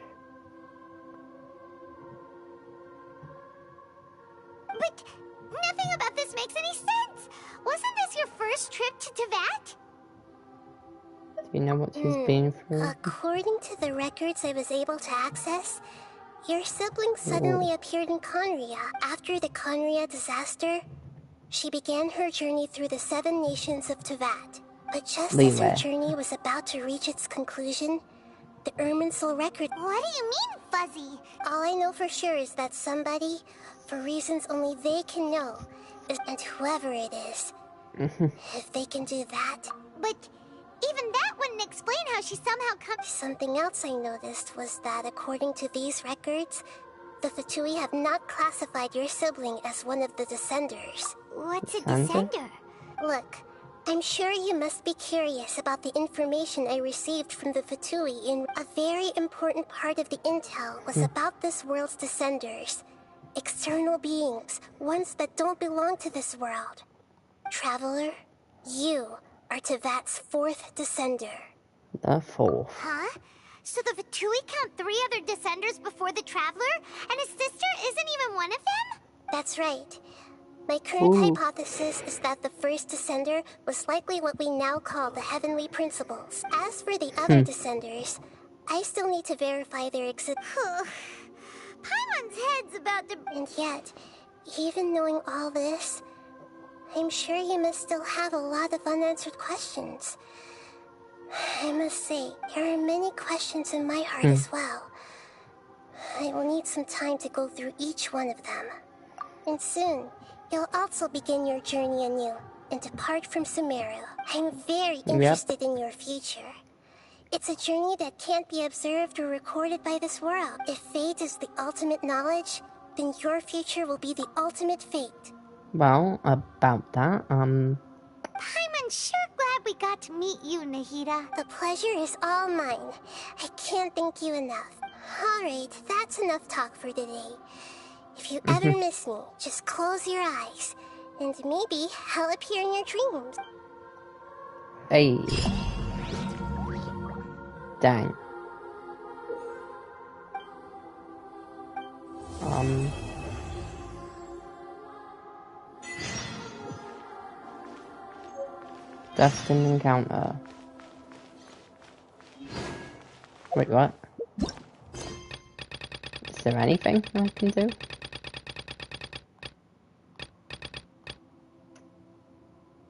But nothing about this makes any sense! Wasn't this your first trip to Teyvat? Do you know what she's been through? According to the records I was able to access, your sibling suddenly appeared in Conria. After the Conria disaster, she began her journey through the 7 nations of Teyvat. But just as her journey was about to reach its conclusion, the Irminsul record... What do you mean, Fuzzy? All I know for sure is that somebody, for reasons only they can know, and whoever it is, if they can do that... But even that wouldn't explain how she somehow comes... Something else I noticed was that according to these records, the Fatui have not classified your sibling as one of the Descenders. What's a Descender? Look, I'm sure you must be curious about the information I received from the Fatui in... A very important part of the intel was about this world's Descenders. External beings, ones that don't belong to this world. Traveler, you are Teyvat's 4th Descender. The 4th. Huh? So the Fatui count 3 other Descenders before the Traveler? And his sister isn't even one of them? That's right. My current hypothesis is that the first Descender was likely what we now call the Heavenly Principles. As for the other Descenders, I still need to verify their existence. Paimon's head's about to... And yet, even knowing all this, I'm sure you must still have a lot of unanswered questions. I must say, there are many questions in my heart as well. I will need some time to go through each one of them. And soon, you'll also begin your journey anew and depart from Sumeru. I'm very interested in your future. It's a journey that can't be observed or recorded by this world. If fate is the ultimate knowledge, then your future will be the ultimate fate. Well, about that, Paimon's sure glad we got to meet you, Nahida. The pleasure is all mine. I can't thank you enough. Alright, that's enough talk for today. If you ever miss me, just close your eyes, and maybe I'll appear in your dreams. hey. Dang. Destined encounter. Wait, what? Is there anything I can do?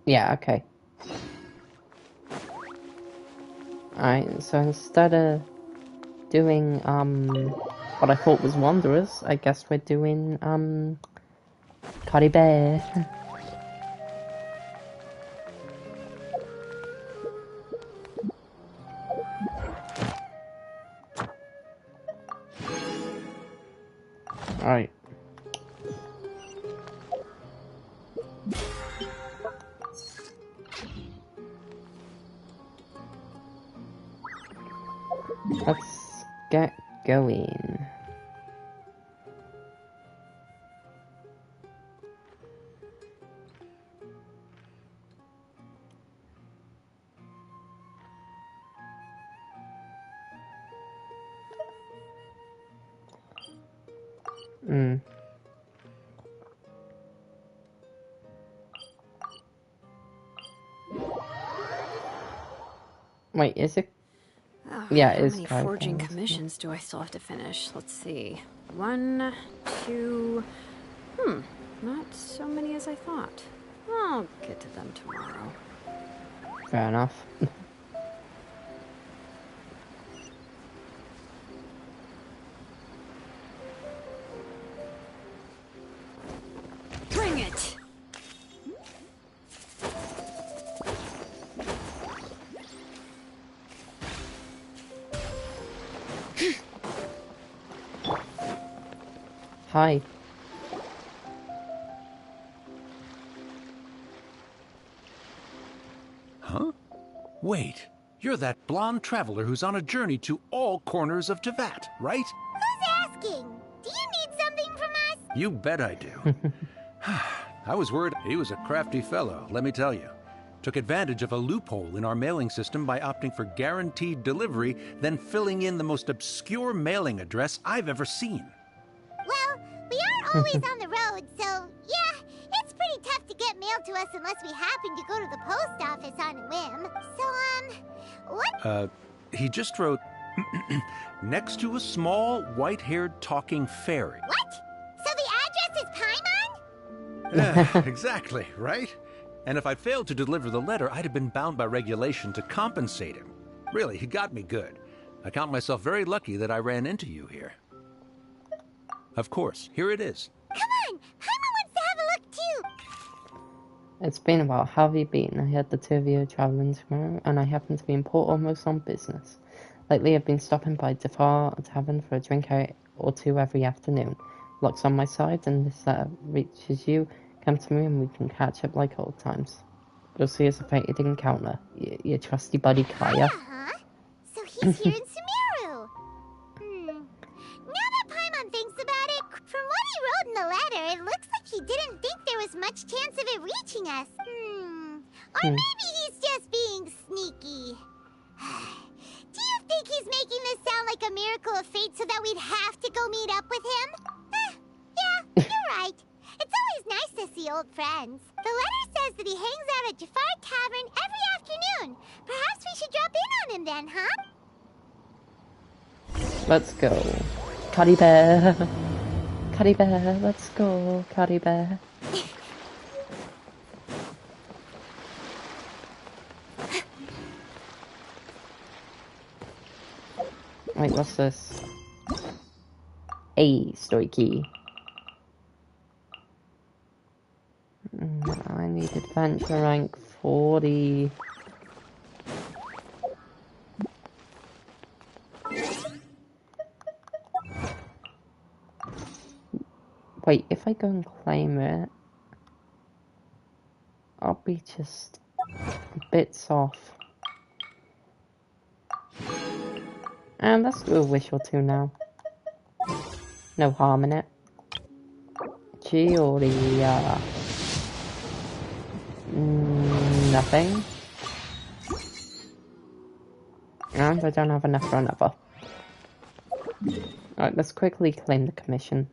Yeah, okay. Alright, so instead of doing, what I thought was Wanderers, I guess we're doing, Caribert. Alright. Let's get going. Wait, is it? Oh, Yeah, it is. How many forging commissions do I still have to finish? Let's see. 1, 2... not so many as I thought. I'll get to them tomorrow. Fair enough. Bring it! Hi. Huh? Wait, you're that blonde traveler who's on a journey to all corners of Tevat, right? Who's asking? Do you need something from us? You bet I do. I was worried. He was a crafty fellow, let me tell you. Took advantage of a loophole in our mailing system by opting for guaranteed delivery, then filling in the most obscure mailing address I've ever seen. Well, we are always on the road, so yeah, it's pretty tough to get mail to us unless we happen to go to the post office on a whim. So, what? He just wrote, next to a small, white-haired talking fairy. What? So the address is Paimon? Yeah, exactly, right? And if I failed to deliver the letter, I'd have been bound by regulation to compensate him. Really, he got me good. I count myself very lucky that I ran into you here. Of course, here it is. Come on, Paimon wants to have a look too. It's been a while. How have you been? I heard the two of you are traveling tomorrow, and I happen to be in Port almost on business. Lately, I've been stopping by Defar Tavern for a drink or two every afternoon. Luck's on my side, and this reaches you. Come to me and we can catch up like old times. You'll see as a fated encounter. Your trusty buddy Kaya. Uh-huh. So he's here in Sumeru. Now that Paimon thinks about it, from what he wrote in the letter, it looks like he didn't think there was much chance of it reaching us. Or maybe he's just being sneaky. Do you think he's making this sound like a miracle of fate so that we'd have to go meet up with him? Yeah, you're right. It's always nice to see old friends. The letter says that he hangs out at Jafar Tavern every afternoon. Perhaps we should drop in on him then, huh? Let's go. Caribert. Caribert, let's go. Caribert. Wait, what's this? A story key. I need adventure rank 40. Wait, if I go and claim it, I'll be just bits off. And let's do a wish or two now. No harm in it. Gioria. Nothing. And I don't have enough for another. Alright, let's quickly claim the commission.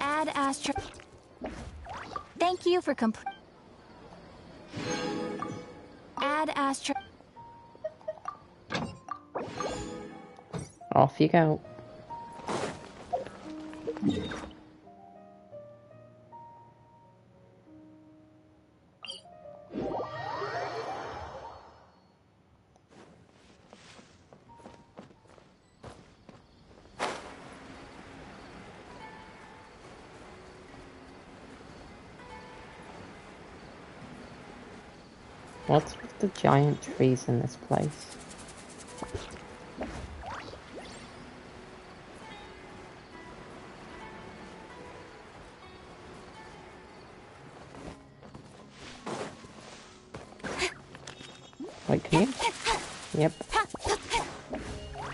Add Astro. Thank you for Add Astro. Off you go. What's with the giant trees in this place? Wait, can you? Yep.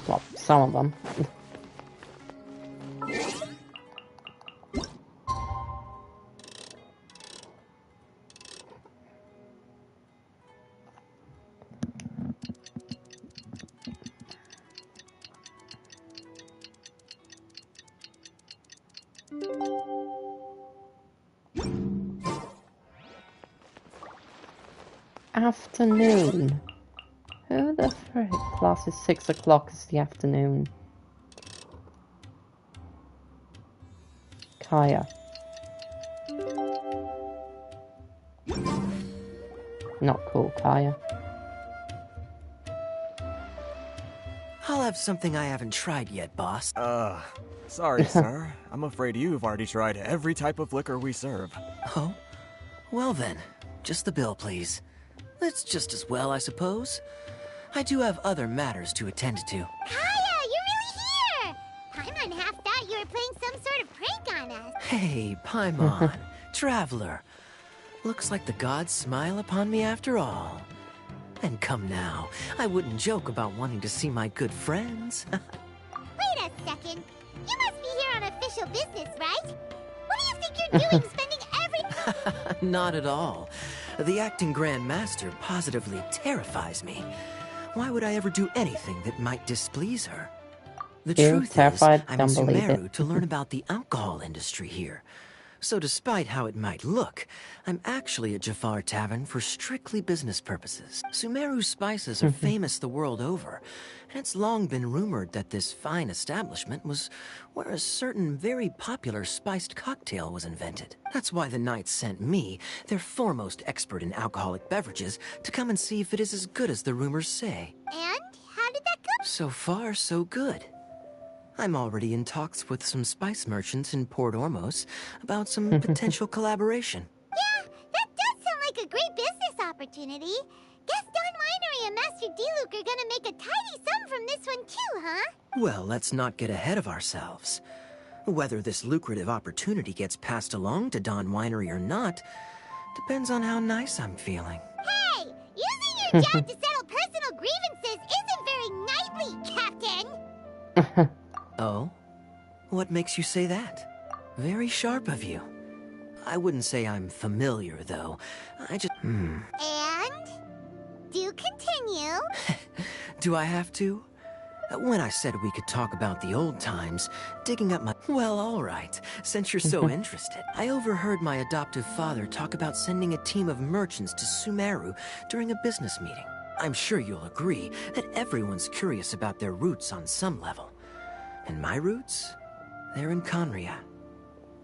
Well, some of them. Afternoon. Who the frick? Class is 6 o'clock, it's the afternoon. Kaya. Not cool, Kaya. I'll have something I haven't tried yet, boss. Sorry, sir. I'm afraid you've already tried every type of liquor we serve. Oh? Well then, just the bill, please. That's just as well, I suppose. I do have other matters to attend to. Kaya, you're really here! Paimon half thought you were playing some sort of prank on us. Hey, Paimon, traveler. Looks like the gods smile upon me after all. And come now, I wouldn't joke about wanting to see my good friends. Wait a second. You must be here on official business, right? What do you think you're doing spending every... Not at all. The acting Grand Master positively terrifies me. Why would I ever do anything that might displease her? The truth is, I'm in Sumeru to learn about the alcohol industry here. So despite how it might look, I'm actually at Jafar Tavern for strictly business purposes. Sumeru spices are famous the world over, and it's long been rumored that this fine establishment was where a certain very popular spiced cocktail was invented. That's why the Knights sent me, their foremost expert in alcoholic beverages, to come and see if it is as good as the rumors say. And? How did that go? So far, so good. I'm already in talks with some spice merchants in Port Ormos about some potential collaboration. Yeah, that does sound like a great business opportunity. Guess Don Winery and Master D-Luke are gonna make a tidy sum from this one too, huh? Well, let's not get ahead of ourselves. Whether this lucrative opportunity gets passed along to Don Winery or not depends on how nice I'm feeling. Hey! Using your job to settle personal grievances isn't very knightly, Captain! Oh? What makes you say that? Very sharp of you. I wouldn't say I'm familiar, though. I just... And? Do continue. Do I have to? When I said we could talk about the old times, digging up my... Well, all right, since you're so interested. I overheard my adoptive father talk about sending a team of merchants to Sumeru during a business meeting. I'm sure you'll agree that everyone's curious about their roots on some level. And my roots? They're in Conria,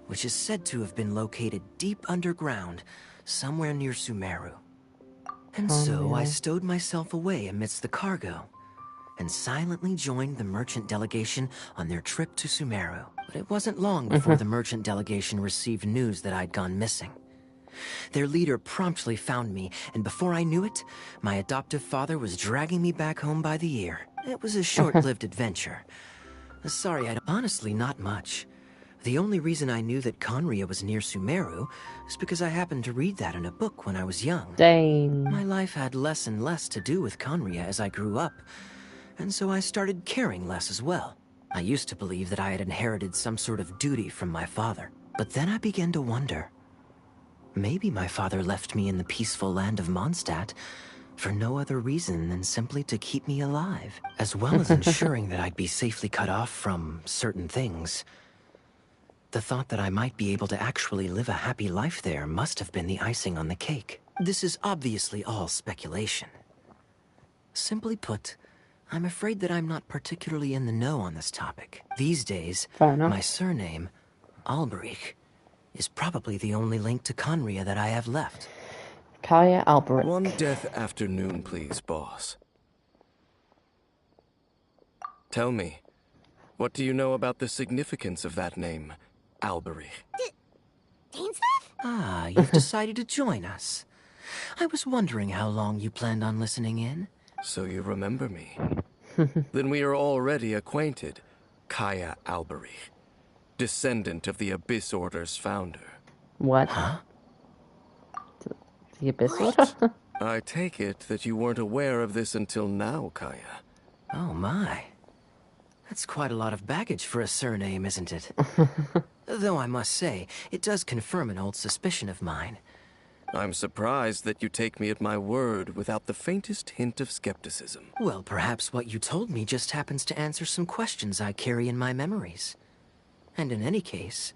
which is said to have been located deep underground, somewhere near Sumeru. And so I stowed myself away amidst the cargo, and silently joined the merchant delegation on their trip to Sumeru. But it wasn't long before the merchant delegation received news that I'd gone missing. Their leader promptly found me, and before I knew it, my adoptive father was dragging me back home by the ear. It was a short-lived adventure. Sorry, honestly not much. The only reason I knew that Conria was near Sumeru is because I happened to read that in a book when I was young. Dang. My life had less and less to do with Conria as I grew up, and so I started caring less as well. I used to believe that I had inherited some sort of duty from my father, but then I began to wonder. Maybe my father left me in the peaceful land of Mondstadt for no other reason than simply to keep me alive, as well as ensuring that I'd be safely cut off from certain things. The thought that I might be able to actually live a happy life there must have been the icing on the cake. This is obviously all speculation. Simply put, I'm afraid that I'm not particularly in the know on this topic. These days, my surname, Alberich, is probably the only link to Conria that I have left. Kaya Alberich. One death afternoon, please, boss. Tell me, what do you know about the significance of that name, Alberich? Ah, you've decided to join us. I was wondering how long you planned on listening in. So you remember me. Then we are already acquainted, Kaya Alberich, descendant of the Abyss Order's founder. What? Huh? The Abyss Order? I take it that you weren't aware of this until now, Kaya. Oh my. That's quite a lot of baggage for a surname, isn't it? Though I must say, it does confirm an old suspicion of mine. I'm surprised that you take me at my word without the faintest hint of skepticism. Well, perhaps what you told me just happens to answer some questions I carry in my memories. And in any case,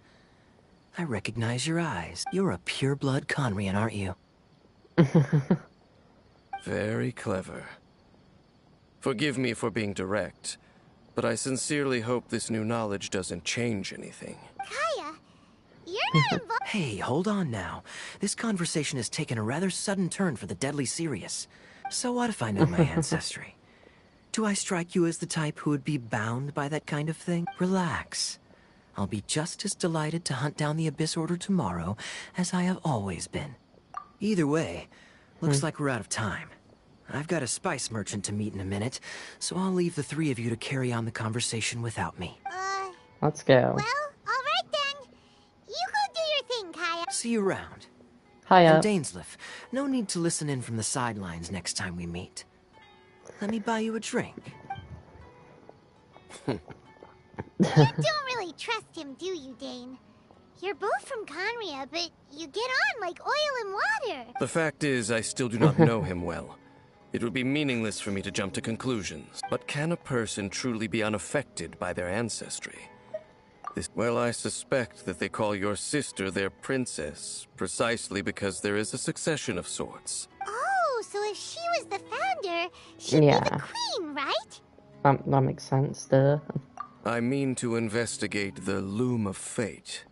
I recognize your eyes. You're a pure-blood Conrian, aren't you? Very clever. Forgive me for being direct, but I sincerely hope this new knowledge doesn't change anything. Kaya, you're not involved. Hey, hold on now. This conversation has taken a rather sudden turn for the deadly serious. So what if I know my ancestry? Do I strike you as the type who would be bound by that kind of thing? Relax. I'll be just as delighted to hunt down the Abyss Order tomorrow as I have always been. Either way, looks like we're out of time. I've got a spice merchant to meet in a minute, so I'll leave the three of you to carry on the conversation without me. Let's go. Well, alright then. You go do your thing, Kaya. See you around. Hiya. And Dainsleif, no need to listen in from the sidelines next time we meet. Let me buy you a drink. You don't really trust him, do you, Dane? You're both from Conria, but you get on like oil and water. The fact is, I still do not know him well. It would be meaningless for me to jump to conclusions. But can a person truly be unaffected by their ancestry? Well, I suspect that they call your sister their princess, precisely because there is a succession of sorts. Oh, so if she was the founder, she'd be the queen, right? That makes sense, duh. I mean to investigate the Loom of Fate.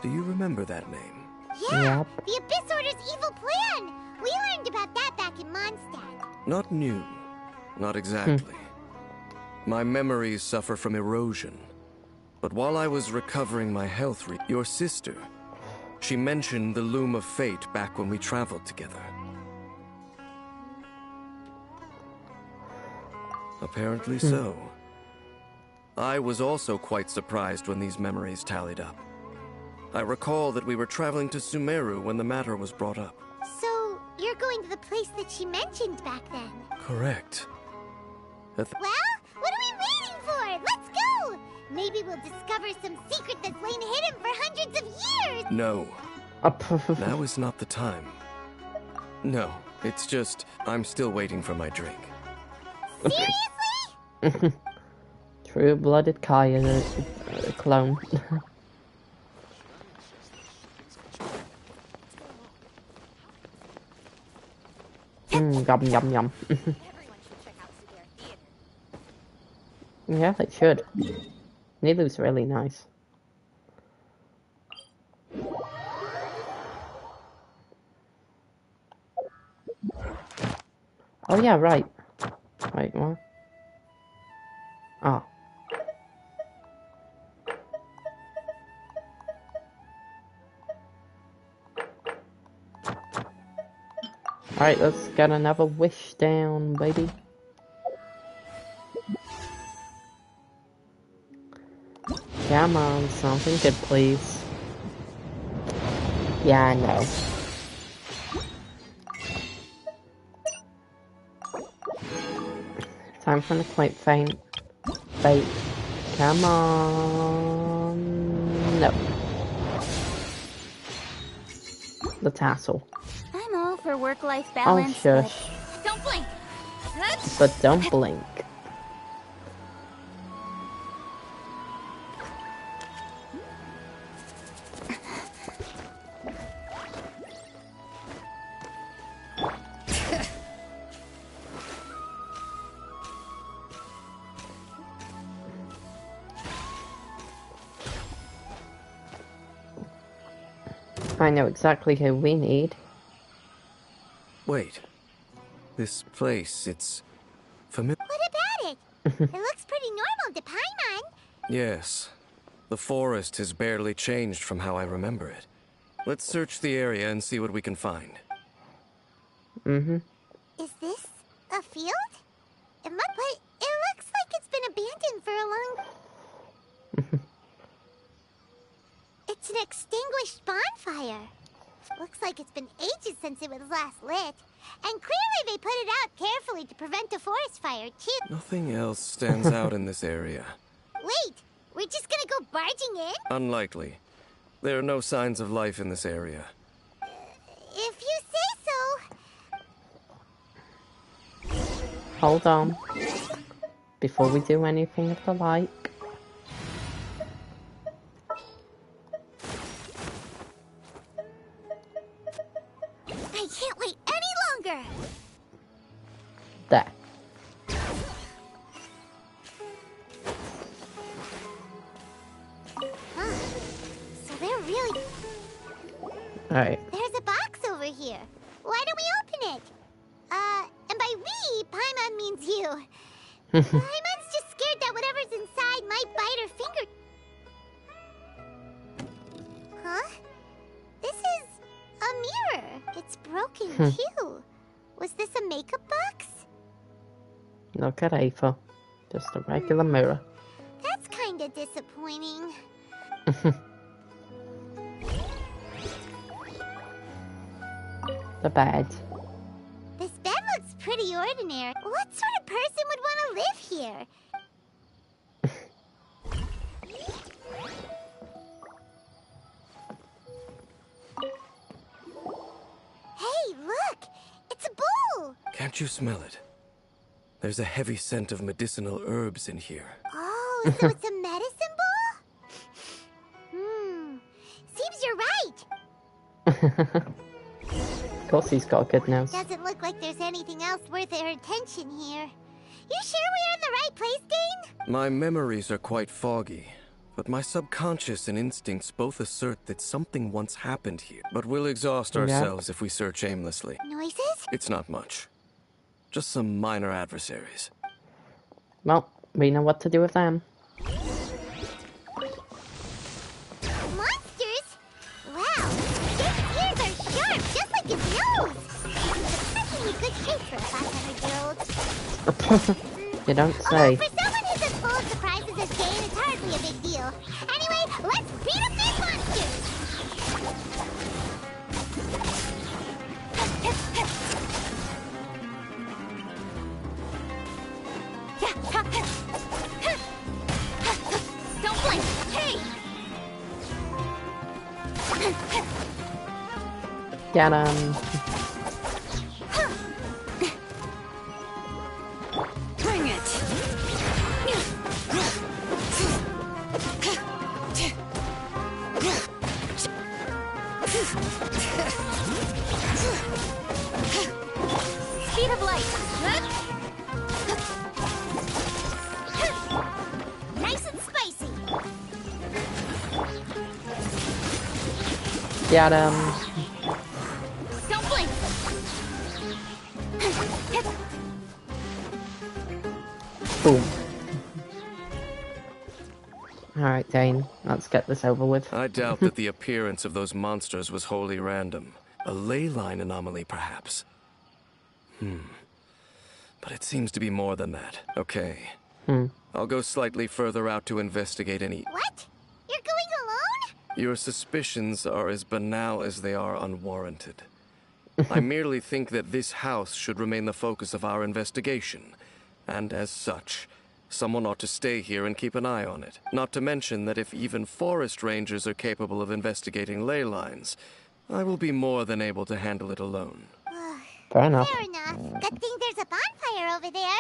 Do you remember that name? Yeah, the Abyss Order's evil plan. We learned about that back in Mondstadt. Not new. Not exactly. My memories suffer from erosion. But while I was recovering my health, your sister, she mentioned the Loom of Fate back when we traveled together. Apparently so. I was also quite surprised when these memories tallied up. I recall that we were traveling to Sumeru when the matter was brought up. So, you're going to the place that she mentioned back then? Correct. Well, what are we waiting for? Let's go! Maybe we'll discover some secret that's lain hidden for hundreds of years! No. Now is not the time. No, it's just, I'm still waiting for my drink. Seriously? True-blooded Kaya clone. Yum, yum, yum. Yeah, they should. Nilu's really nice. Oh yeah, right. Wait, what? Ah. Alright, let's get another wish down, baby. Come on, something good, please. Yeah, I know. Time for an quite faint. Fate. Come on. No. The tassel. I'm all for work-life balance, Oh, shush. but don't blink. But don't blink. I know exactly who we need. Wait. This place, it's familiar. What about it? It looks pretty normal to Paimon. Yes. The forest has barely changed from how I remember it. Let's search the area and see what we can find. Is this a field? But it looks like it's been abandoned for a long... It's an extinguished bonfire. Looks like it's been ages since it was last lit. And clearly they put it out carefully to prevent a forest fire, too. Nothing else stands out in this area. Wait, we're just gonna go barging in? Unlikely. There are no signs of life in this area. If you say so. Hold on. Before we do anything of the like. I can't wait any longer. There. Alright. There's a box over here. Why don't we open it? And by we, Paimon means you. Paimon's just scared that whatever's inside might bite her finger. Huh? This is a mirror. It's broken too. Was this a makeup box? Look at Aether. Just a regular mirror. That's kinda disappointing. The bed. This bed looks pretty ordinary. What sort of person would want to live here? Hey, look! It's a bowl! Can't you smell it? There's a heavy scent of medicinal herbs in here. Oh, so it's a medicine bowl? Seems you're right. Of course he's got a good nose. Doesn't look like there's anything else worth our attention here. You sure we're in the right place, Dane? My memories are quite foggy, but my subconscious and instincts both assert that something once happened here. But we'll exhaust ourselves if we search aimlessly. Noises? It's not much. Just some minor adversaries. Well, we know what to do with them. Monsters? Wow, his ears are sharp, just like his nose. Surprisingly good shape for a 500-year-old. You don't say. For someone who's as full of surprises as Dane, it's hardly a big deal. Anyway, let's beat up these monsters! Don't blink! Hey! Get him. Bring it! Speed of light! Nice and spicy! Get him. Don't blink! Boom. Alright, Dane. Let's get this over with. I doubt that the appearance of those monsters was wholly random. A ley line anomaly, perhaps. But it seems to be more than that. Okay. I'll go slightly further out to investigate any... What? You're going alone? Your suspicions are as banal as they are unwarranted. I merely think that this house should remain the focus of our investigation. And as such, someone ought to stay here and keep an eye on it. Not to mention that if even forest rangers are capable of investigating ley lines, I will be more than able to handle it alone. Fair enough. Fair enough. Good thing there's a bonfire over there.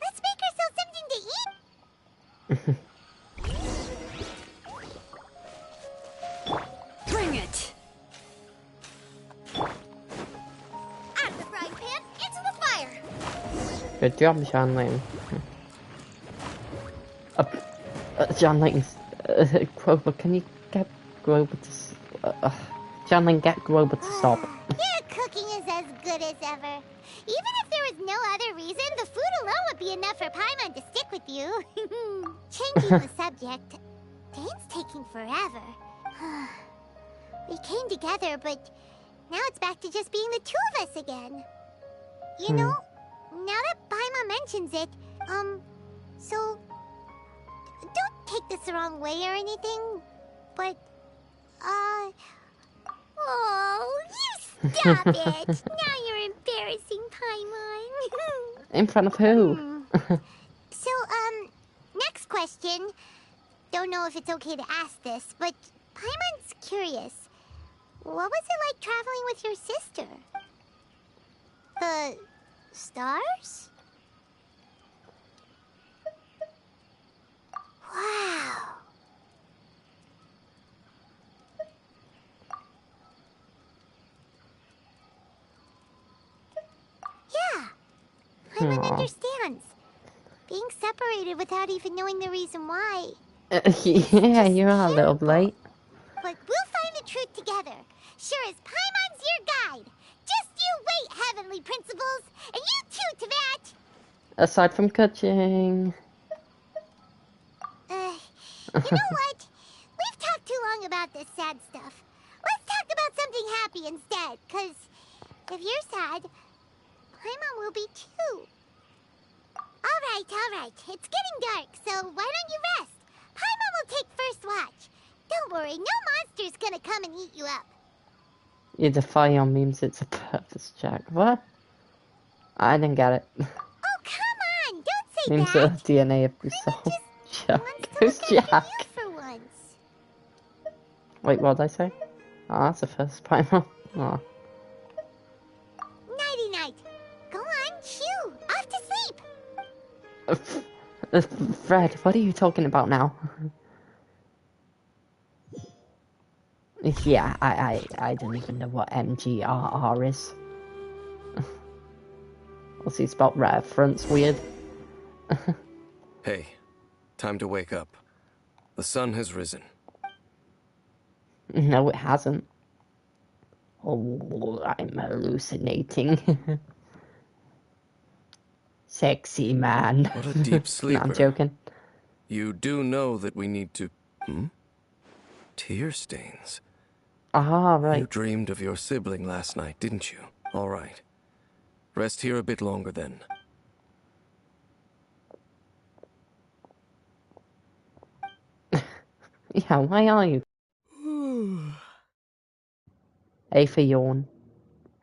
Let's make ourselves something to eat. Bring it. Out of the frying pan, into the fire. Good job, John Layton. John Layton's... Grover, can you get Grover to... John Layton, get Grover to stop. Your cooking is as good as ever. Even if there was no other reason, the food alone would be enough for Paimon to stick with you. Changing the subject, Dane's taking forever. We came together, but now it's back to just being the two of us again. You know, now that Paimon mentions it, so... Don't take this the wrong way or anything, but, oh, you stop it! Now you're embarrassing, Paimon. In front of who? So, next question. Don't know if it's okay to ask this, but Paimon's curious. What was it like traveling with your sister? The stars? Wow. Yeah. Paimon understands. Being separated without even knowing the reason why. Yeah, you're a little late. But we'll find the truth together. Sure as Paimon's your guide. Just you wait, Heavenly Principles. And you too, Teyvat. Aside from coaching. You know what? We've talked too long about this sad stuff. Let's talk about something happy instead, because if you're sad, Paimon will be too. All right. It's getting dark, so why don't you rest? Paimon will take first watch. Don't worry, no monster's gonna come and eat you up. You defy your memes, it's a purpose, Jack. What? I didn't get it. Oh, come on! Don't say Memes that! are DNA of the soul. Jack. Who's Jack? For once. Wait, what did I say? Oh, that's the first Paimon. Oh. Nighty-night. Go on, shoo! Off to sleep! Fred, what are you talking about now? Yeah, I don't even know what MGRR is. What's he spelled reference weird? Hey, time to wake up. The sun has risen. No, it hasn't. Oh, I'm hallucinating. Sexy man. What a deep sleeper. No, I'm joking. You do know that we need to... Tear stains. Ah, right. You dreamed of your sibling last night, didn't you? All right. Rest here a bit longer then. Yeah, why are you? A for yawn.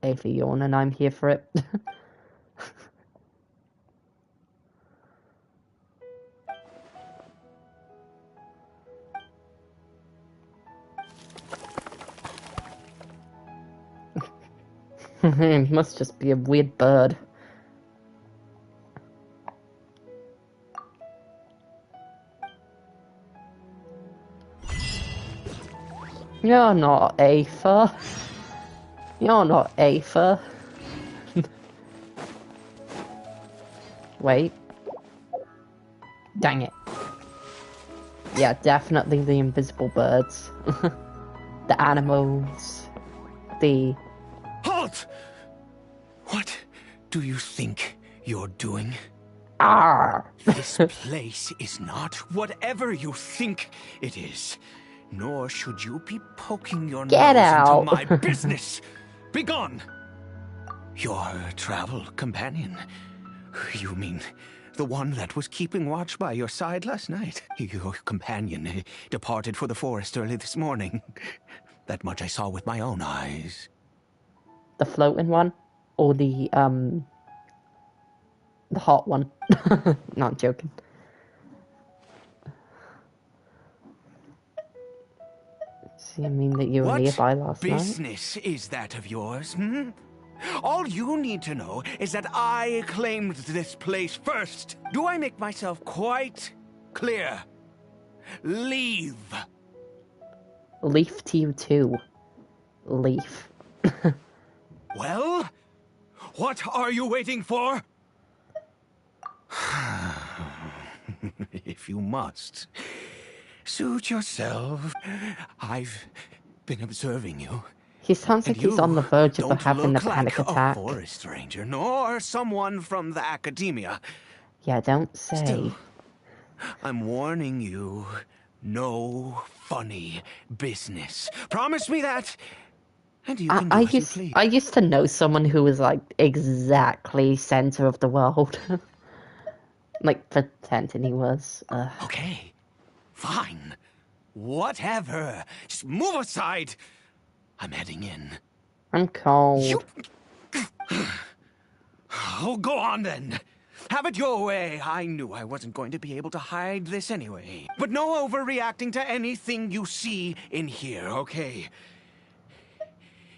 A for yawn, and I'm here for it. It must just be a weird bird. You're not Aether. You're not Aether. Wait. Dang it. Yeah, definitely the invisible birds. The animals. The... Halt! What do you think you're doing? Arr! This place is not whatever you think it is. Nor should you be poking your Get nose out. into my business. Begone! Your travel companion. You mean the one that was keeping watch by your side last night? Your companion departed for the forest early this morning. That much I saw with my own eyes. The floating one? Or the hot one? Not joking. See, I mean that you were nearby last night. What business is that of yours, All you need to know is that I claimed this place first. Do I make myself quite clear? Leave. Leaf to you too. Leaf. Well, what are you waiting for? If you must, suit yourself. I've been observing you. He sounds like he's on the verge of having a panic attack. A forest ranger, nor someone from the academia. Yeah, don't say. Still, I'm warning you, no funny business. Promise me that, and you can do as you please. I used to know someone who was like exactly center of the world. Like pretending he was. Okay, fine, whatever. Just move aside. I'm heading in. I'm cold. Oh, go on then. Have it your way. I knew I wasn't going to be able to hide this anyway. But no overreacting to anything you see in here, okay?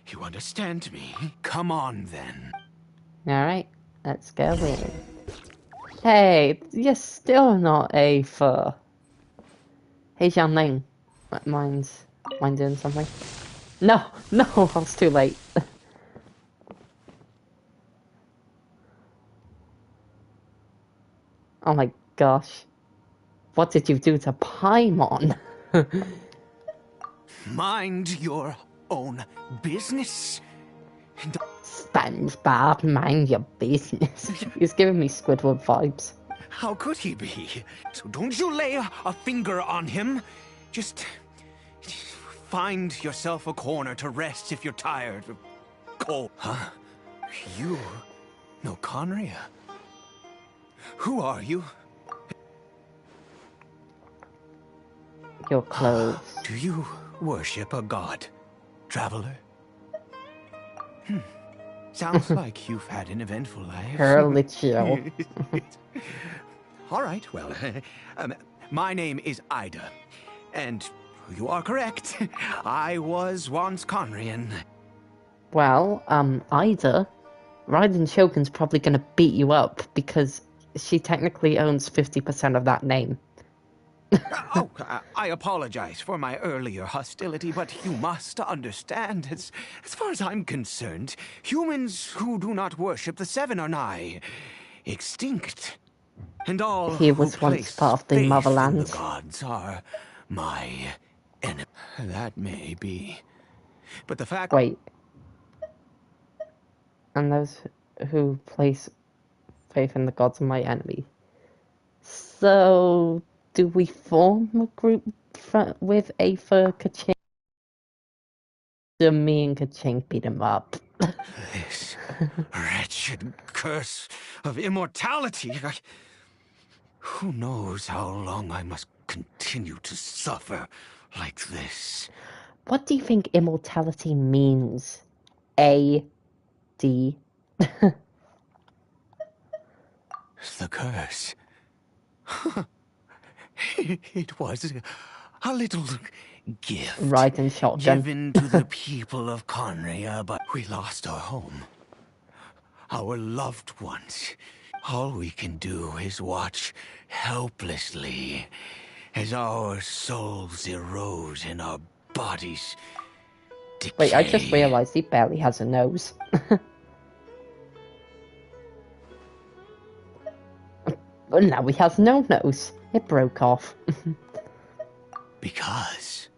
You understand me? Come on then. Alright, let's go in. Hey, you're still not Aether. Hey, Xiangling. Mind doing something? No, I was too late. Oh my gosh. What did you do to Paimon? Mind your own business. SpongeBob, mind your business. He's giving me Squidward vibes. How could he be? So don't you lay a finger on him. Just find yourself a corner to rest if you're tired. Cold. Huh? You know Conria? Who are you? Your clothes. Do you worship a god, traveler? Sounds like you've had an eventful life. Curly chill. All right, well, my name is Ida, and you are correct. I was once Conrian. Well, Ida, Raiden Shogun's probably gonna beat you up because she technically owns 50% of that name. I apologize for my earlier hostility, but you must understand, as far as I'm concerned, humans who do not worship the Seven are nigh extinct. And all He was who once place part of the faith in motherland. the gods are my enemy. That may be. But the fact... Wait. And those who place faith in the gods are my enemy. So, do we form a group with A for Kachink? Do me and Kachink beat him up? This wretched curse of immortality. Who knows how long I must continue to suffer like this? What do you think immortality means? A-D? The curse. It was a little gift Right and shotgun. given to the people of Conria, but we lost our home. Our loved ones. All we can do is watch helplessly as our souls erode and our bodies decay. Wait, I just realized he barely has a nose. But now he has no nose. It broke off. Because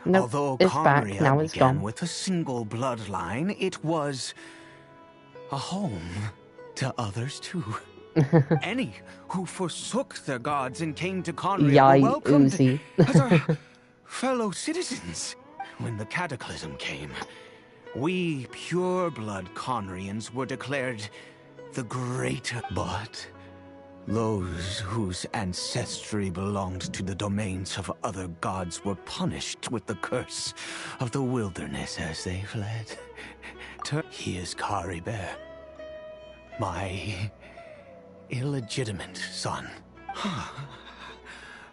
nope, although it's back. Conria Now it's began gone. with a single bloodline, it was a home to others too. Any who forsook their gods and came to Conria Yai were welcomed Uzi. as our fellow citizens. When the cataclysm came, we pure-blood Conrians were declared the greater. But those whose ancestry belonged to the domains of other gods were punished with the curse of the wilderness as they fled. He is Caribert, my illegitimate son.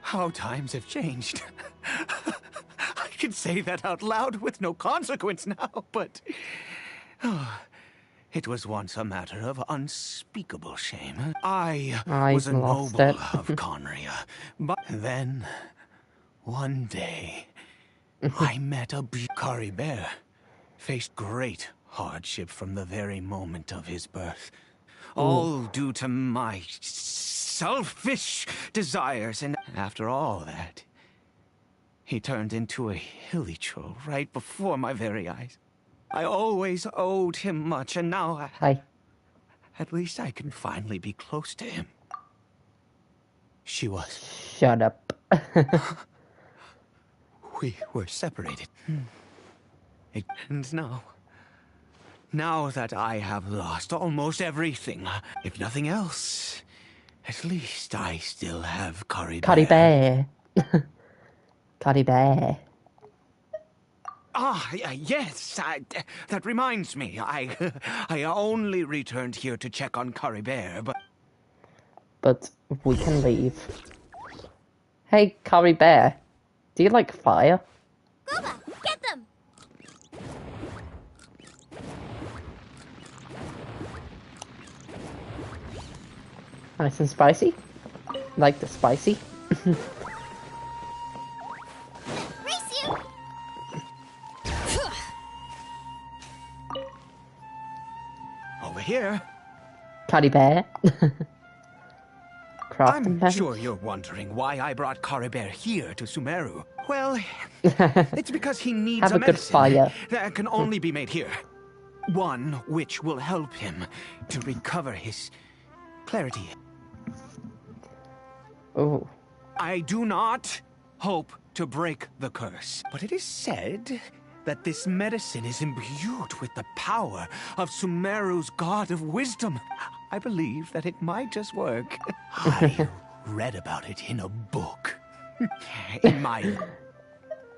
How times have changed. I can say that out loud with no consequence now, but... it was once a matter of unspeakable shame. I was a noble of Conria, but then, one day, I met a Caribert, faced great hardship from the very moment of his birth. All due to my selfish desires, and after all that, he turned into a hilichurl right before my very eyes. I always owed him much, and now at least I can finally be close to him. She was. Shut up. We were separated. And now that I have lost almost everything, if nothing else, at least I still have Caribert. Caribert. Caribert. Yes, that reminds me. I only returned here to check on Caribert, But we can leave. Hey, Caribert. Do you like fire? Gooba, get them! Nice and spicy? Like the spicy? Race you! over here. Caribert. crafting I'm bench. sure you're wondering why I brought Caribert here to Sumeru. Well, it's because he needs Have a a good medicine fire. that can only be made here. One which will help him to recover his clarity. Oh. I do not hope to break the curse, but it is said that this medicine is imbued with the power of Sumeru's god of wisdom. I believe that it might just work. I read about it in a book.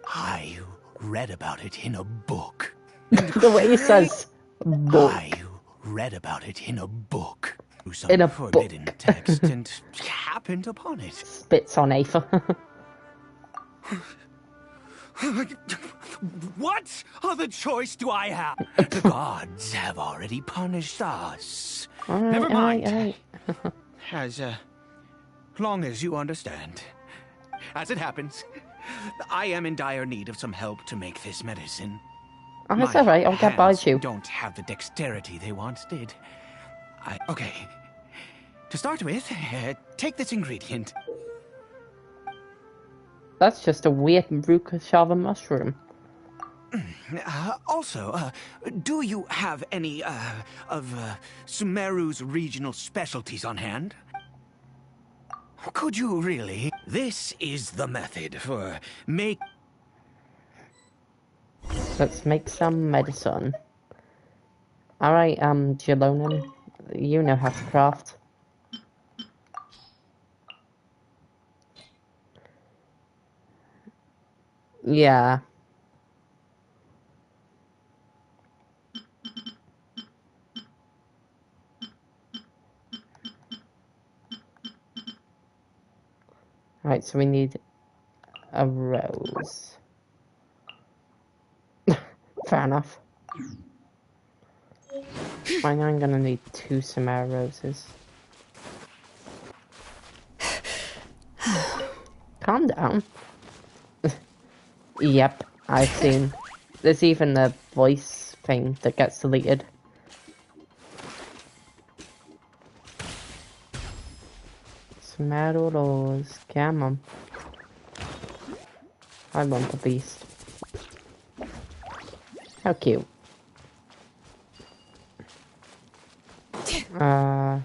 I read about it in a book. The way he says book. I read about it in a book. Some In a forbidden book. text and happened upon it. Spits on Aether. What other choice do I have? The gods have already punished us. Never mind. As long as you understand. As it happens, I am in dire need of some help to make this medicine. Oh, it's alright, I'll get by you. Don't have the dexterity they once did. Okay. To start with, take this ingredient. That's just a weird Rukashava mushroom. Also, do you have any, of Sumeru's regional specialties on hand? Could you really? This is the method for Let's make some medicine. Alright, Jalonin, you know how to craft. Yeah. Right, so we need a rose. Fair enough. Right now I'm gonna need 2 Samara roses. Calm down. Yep, I've seen. There's even the voice thing that gets deleted. Samara rose, come on. I want the beast. How cute. Alright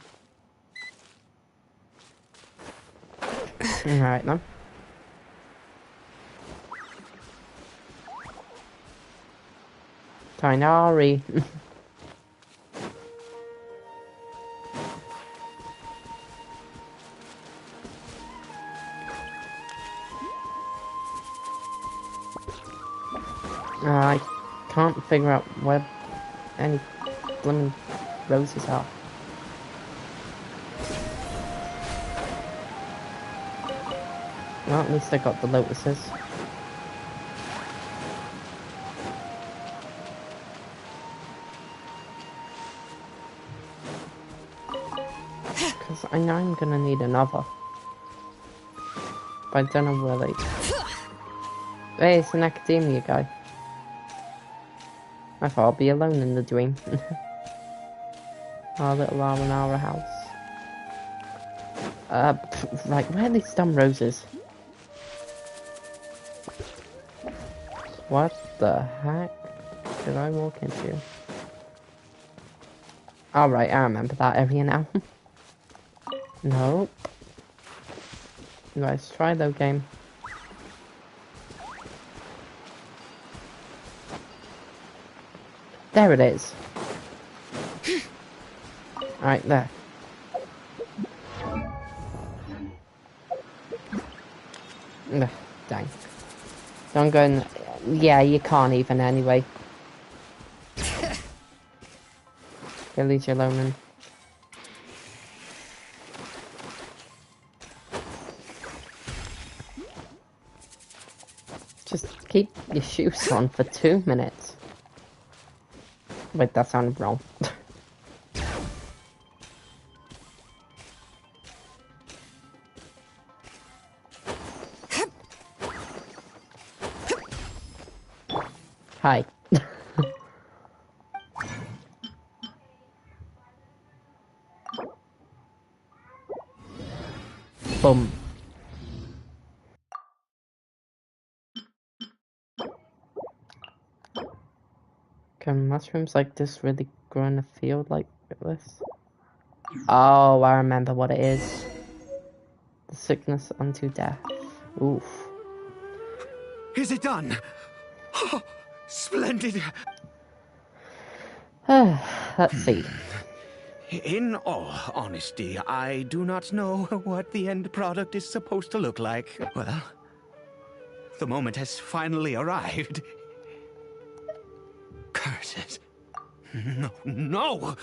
then. Tainari. I can't figure out where any blooming roses are. Well, at least I got the lotuses. Because I know I'm gonna need another. But I don't know where they... Hey, it's an academia guy. I thought I'd be alone in the dream. Our little R&R house. Right, where are these dumb roses? What the heck did I walk into? Alright, I remember that area now. Nope. Let's try though, game. There it is. Right there. Ugh, dang. Don't go in. Yeah, you can't even anyway. Leave you alone. Just keep your shoes on for 2 minutes. Wait, that sounded wrong. Hi. Boom. Can mushrooms like this really grow in a field like this? Oh, I remember what it is. The sickness unto death. Oof. Is it done? Oh, splendid. Let's see. In all honesty, I do not know what the end product is supposed to look like. Well, the moment has finally arrived. Curses. No!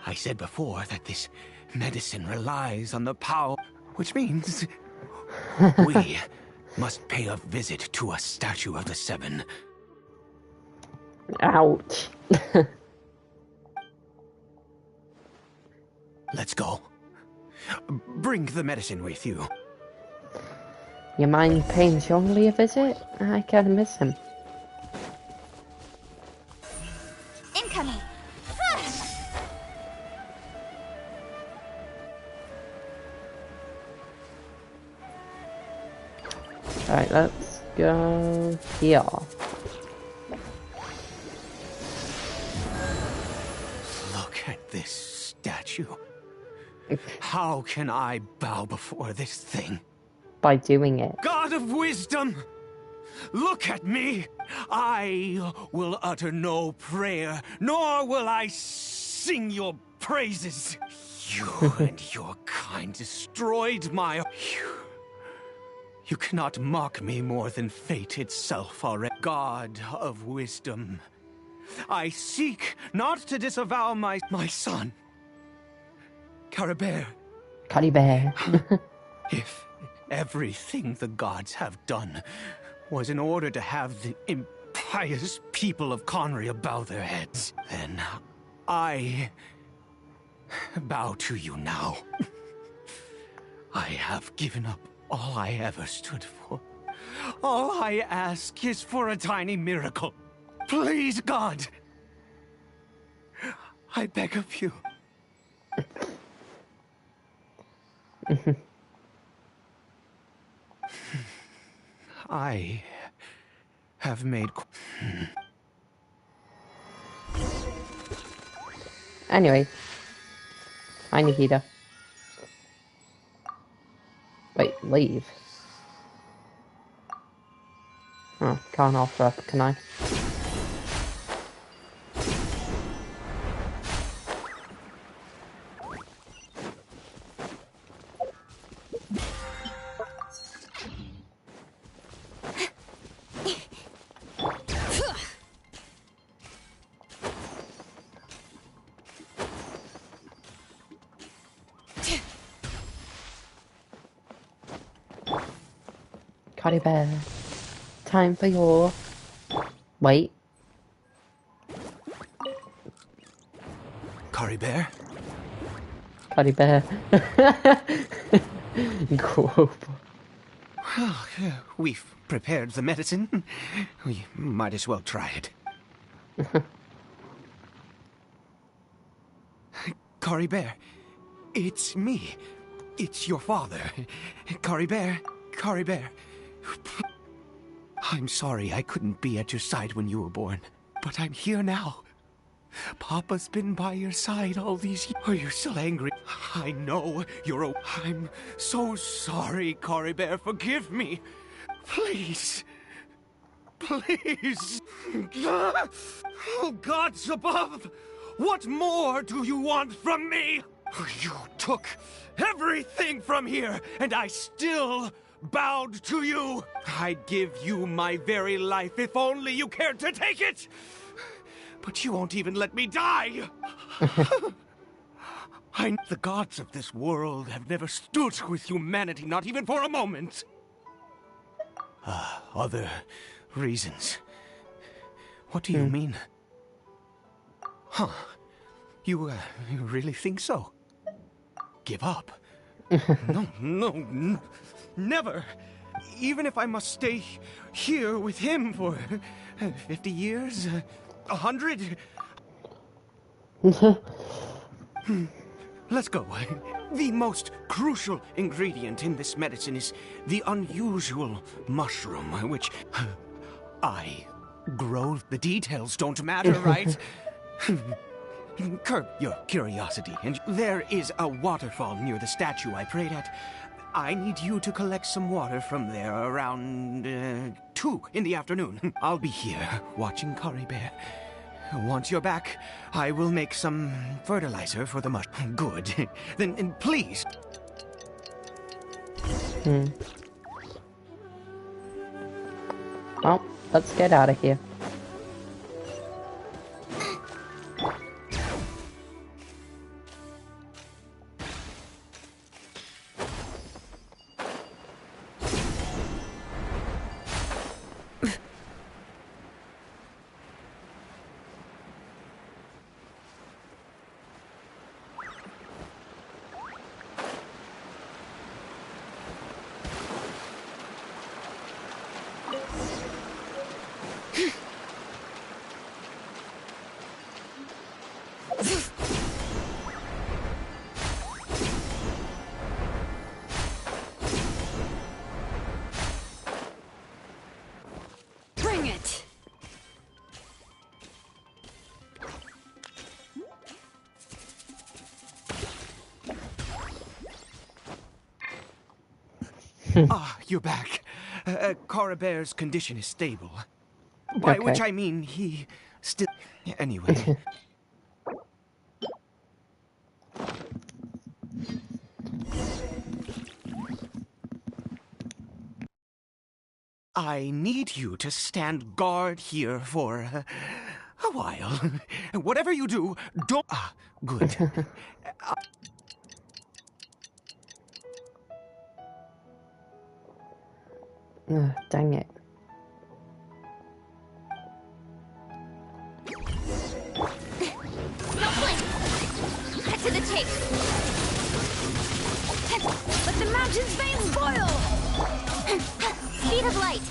I said before that this medicine relies on the power, which means we must pay a visit to a statue of the Seven. Ouch. Let's go. Bring the medicine with you. You mind paying Zhongli a visit? I kinda miss him. Incoming. Alright, let's go here. Look at this statue. How can I bow before this thing? By doing it. God of wisdom! Look at me! I will utter no prayer, nor will I sing your praises. You and your kind destroyed my... You cannot mock me more than fate itself already. God of wisdom, I seek not to disavow my son. Caribert. Caribert. If everything the gods have done was in order to have the impious people of Conria bow their heads, then I bow to you now. I have given up all I ever stood for. All I ask is for a tiny miracle. Please, God. I beg of you. I have made... Anyway. Hi, Nikita. Wait, leave. Oh, can't offer up, can I? Caribert, time for your... Wait. Caribert? Caribert. Cool. Well, we've prepared the medicine. We might as well try it. Caribert, it's me. It's your father. Caribert, Caribert. I'm sorry I couldn't be at your side when you were born, but I'm here now. Papa's been by your side all these years. Are you still angry? I know you're I'm so sorry, Caribert. Forgive me. Please. Please. Oh, gods above. What more do you want from me? You took everything from here, and I still bowed to you. I'd give you my very life if only you cared to take it. But you won't even let me die. The gods of this world have never stood with humanity, not even for a moment. Other reasons. What do you mean? Huh. You really think so? Give up? No, never. Even if I must stay here with him for 50 years, 100. Let's go. The most crucial ingredient in this medicine is the unusual mushroom, which I grow. The details don't matter, right? Curb your curiosity. And there is a waterfall near the statue I prayed at. I need you to collect some water from there around 2 in the afternoon. I'll be here watching Caribert. Once you're back, I will make some fertilizer for the mushroom. Good. Then please. Well, let's get out of here. Bring it! Ah, you're back. Caribert's condition is stable. By which I mean he still... Anyway. I need you to stand guard here for a while. Whatever you do, don't... Ah, good. Dang it. No blink! Cut to the chase! Let the mountain's veins boil! Speed of light!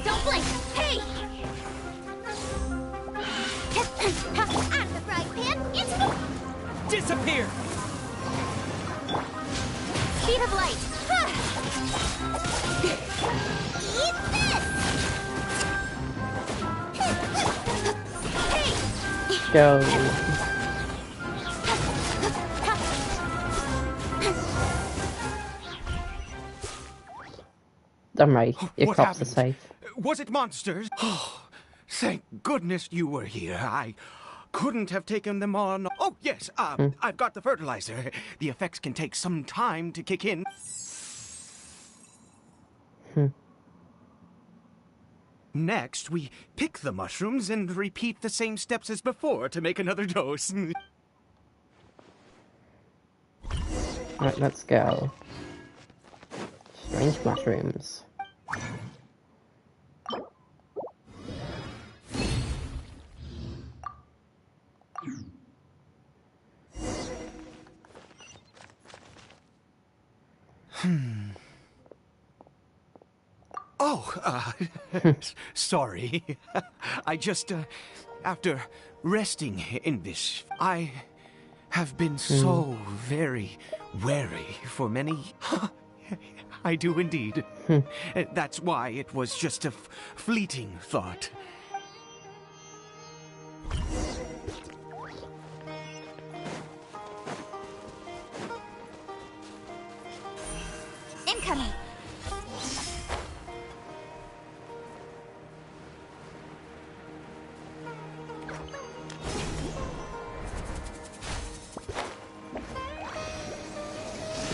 Don't blink! Hey! Out of the frying pan, into the... Disappear! Speed of light! Eat this! Hey! Go. Don't worry, your What cops are happened? safe. Was it monsters? Oh, thank goodness you were here. I couldn't have taken them on. Oh, yes, I've got the fertilizer. The effects can take some time to kick in. Next, we pick the mushrooms and repeat the same steps as before to make another dose. Right, let's go. Strange mushrooms. Oh, sorry. I just, after resting in this, I have been so very wary for many... I do indeed. That's why it was just a fleeting thought. Incoming!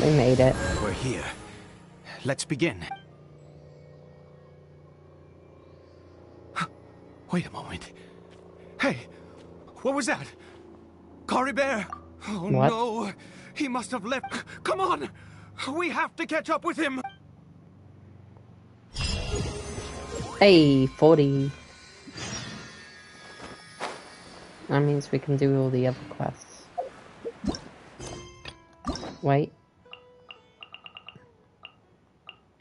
We made it. We're here. Let's begin. Wait a moment. Hey, what was that? Caribert? Oh What? no, he must have left. Come on, we have to catch up with him. Hey, 40. That means we can do all the other quests. Wait.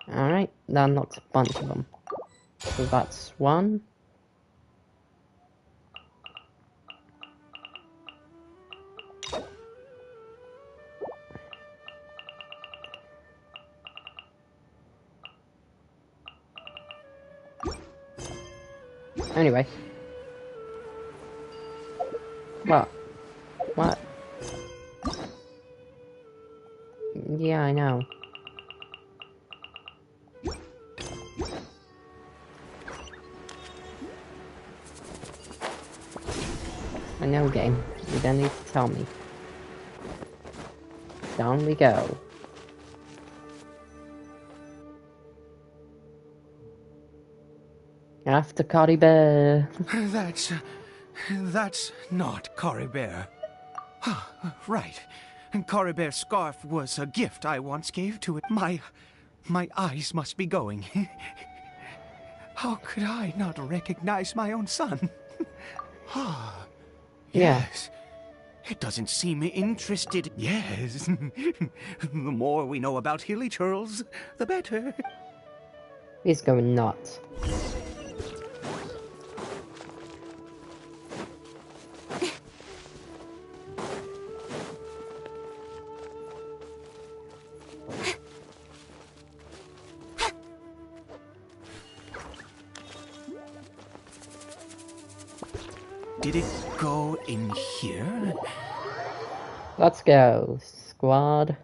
Alright, that unlocks a bunch of them. So that's one. Anyway. What? What? Yeah, I know. I know, game. You don't need to tell me. Down we go. After Caribert. That's not Caribert. Right. Caribert's scarf was a gift I once gave to it. My eyes must be going. How could I not recognize my own son? Yes. It doesn't seem interested. Yes. The more we know about Hilly Churls, the better. He's going nuts. Did it go in here? Let's go, squad.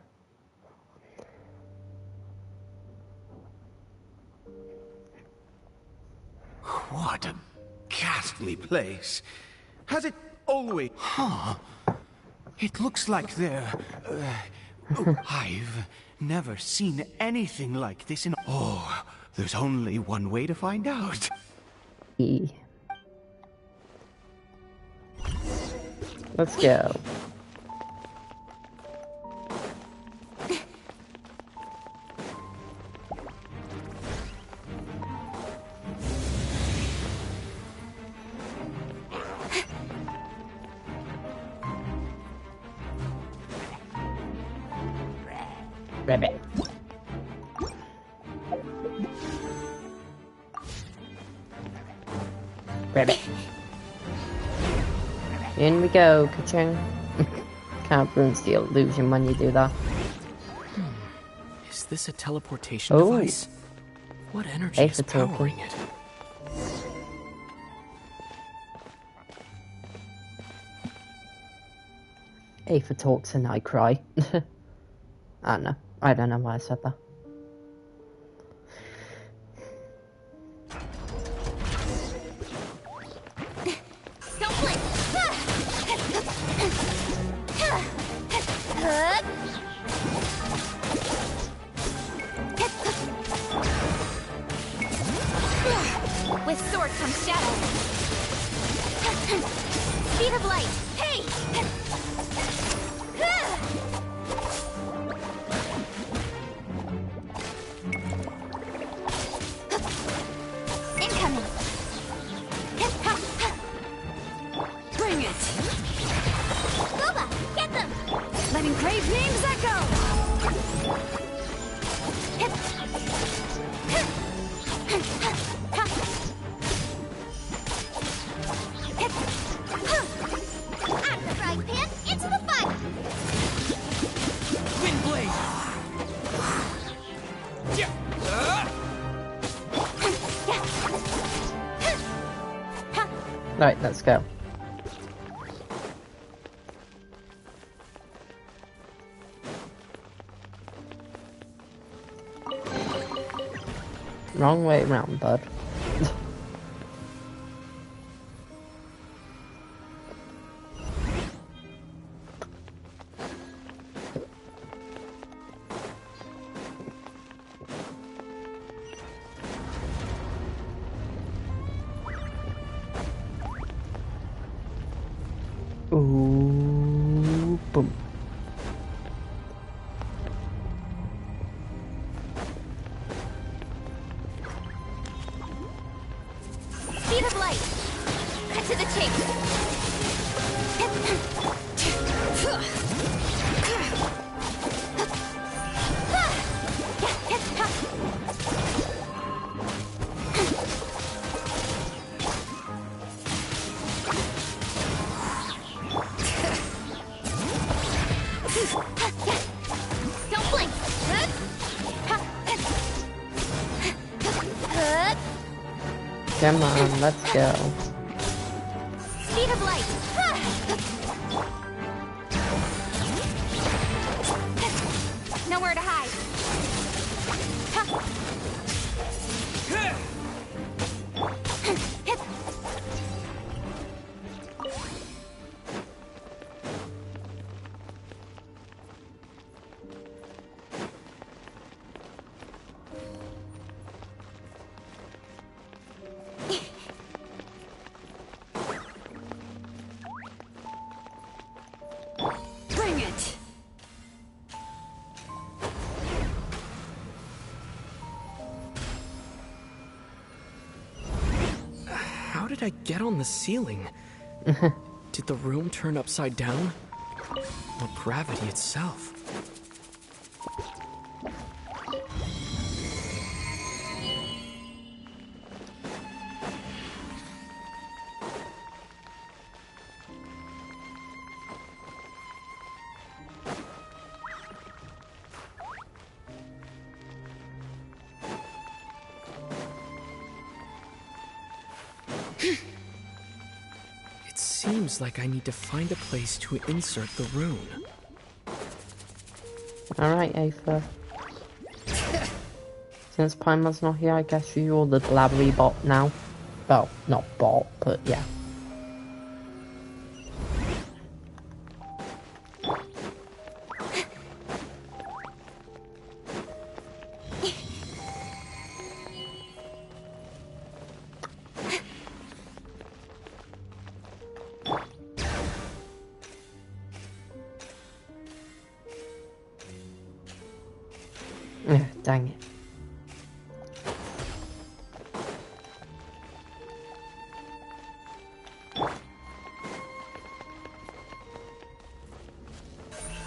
What a ghastly place. Has it always... It looks like there... I've never seen anything like this in... Oh, there's only one way to find out. Let's go. Rabbit. Rabbit. In we go, ka-ching. Can't ruin the illusion when you do that. Is this a teleportation device? What energy is powering it? A for talks and I cry. I don't know. I don't know why I said that. With sword comes shadow. Speed of light. Hey! Incoming. Bring it. Boba, get them. Let engraved names echo. Right, let's go. Wrong way round, bud. Ooh, boom. Speed of light. Cut to the chase. Don't blink. Come on, let's go. Speed of light. Nowhere to hide. Bring it! How did I get on the ceiling? Did the room turn upside down? Or gravity itself? It seems like I need to find a place to insert the rune. Alright, Aether. Since Paimon's not here, I guess you're the blabbery bot now. Well, not bot, but yeah. Dang it.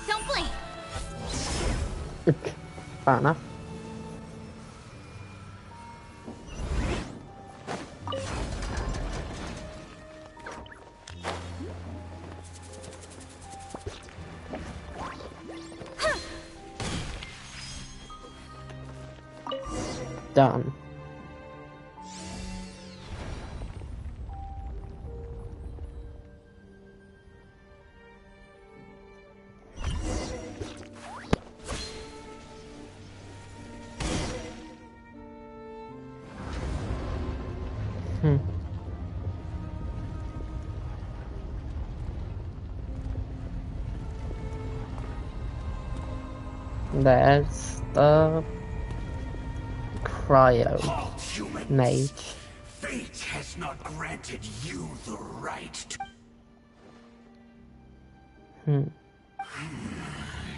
Don't blink. Fair enough. Done. There's the cryo mage. Fate has not granted you the right to...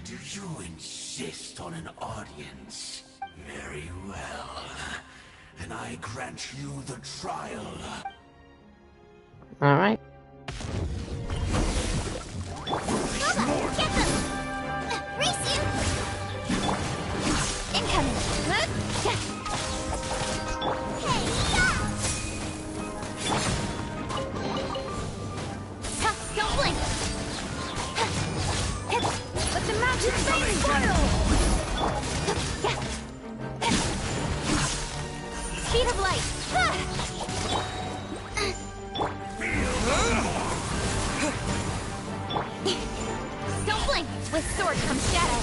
Do you insist on an audience? Very well. Then I grant you the trial. Alright. Get them! Race you! Incoming! Don't blink! Let the magic flame boil! Speed of light! Don't blink! With sword comes shadow!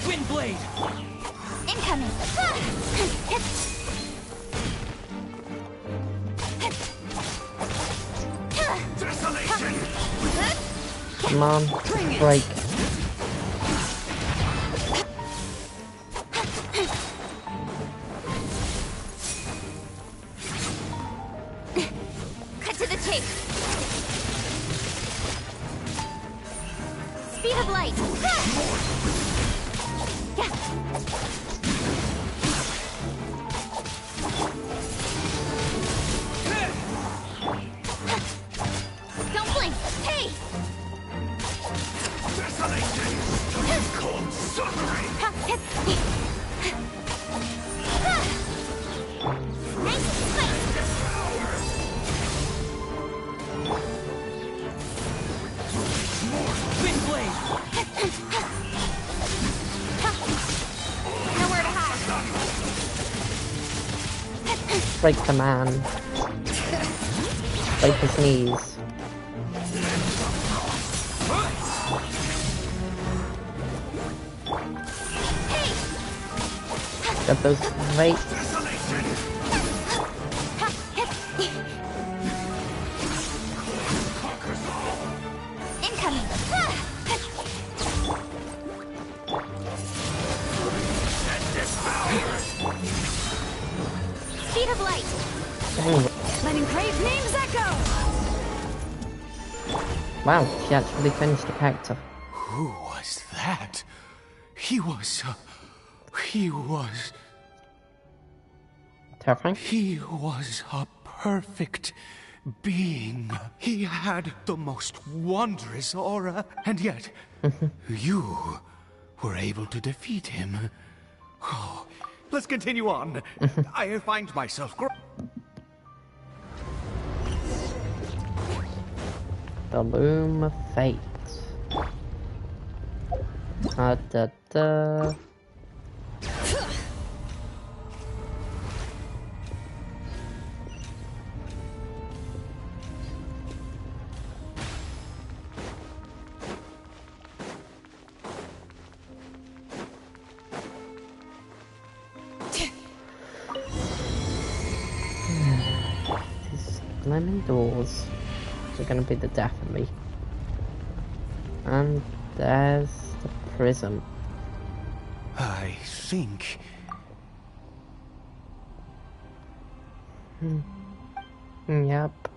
Wind blade! Incoming! Desolation! Come on, break. Cut to the chase! Speed of light! Don't blink! Hey! Desolation! Cold suffering! Just break the man. Break his knees. Get those great. Incoming. Speed of light. Letting brave names echo. Wow, she actually finished the character. Who was that? He was terrifying. He was a perfect being. He had the most wondrous aura, and yet you were able to defeat him. Oh, let's continue on. I find myself. The Loom of Fate. Da da. These lemon doors are gonna be the death of me. And there's the prism. I think. Yep.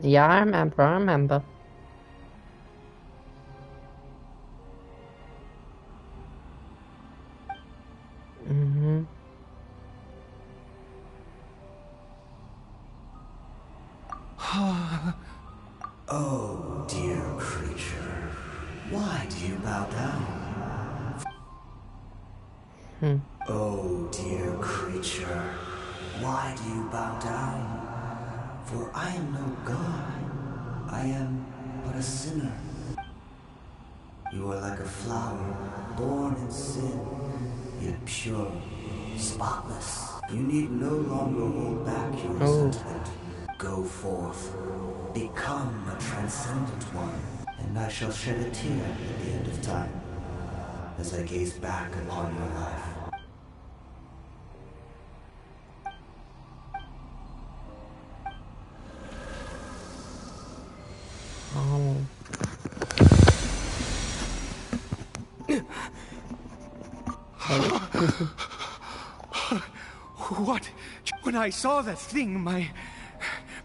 Yeah, I remember. Oh, dear creature. Why do you bow down? Oh, dear creature. Why do you bow down? For I am no god. I am but a sinner. You are like a flower, born in sin, yet pure, spotless. You need no longer hold back your resentment. Go forth, become a transcendent one, and I shall shed a tear at the end of time, as I gaze back upon your life. What? When I saw that thing, my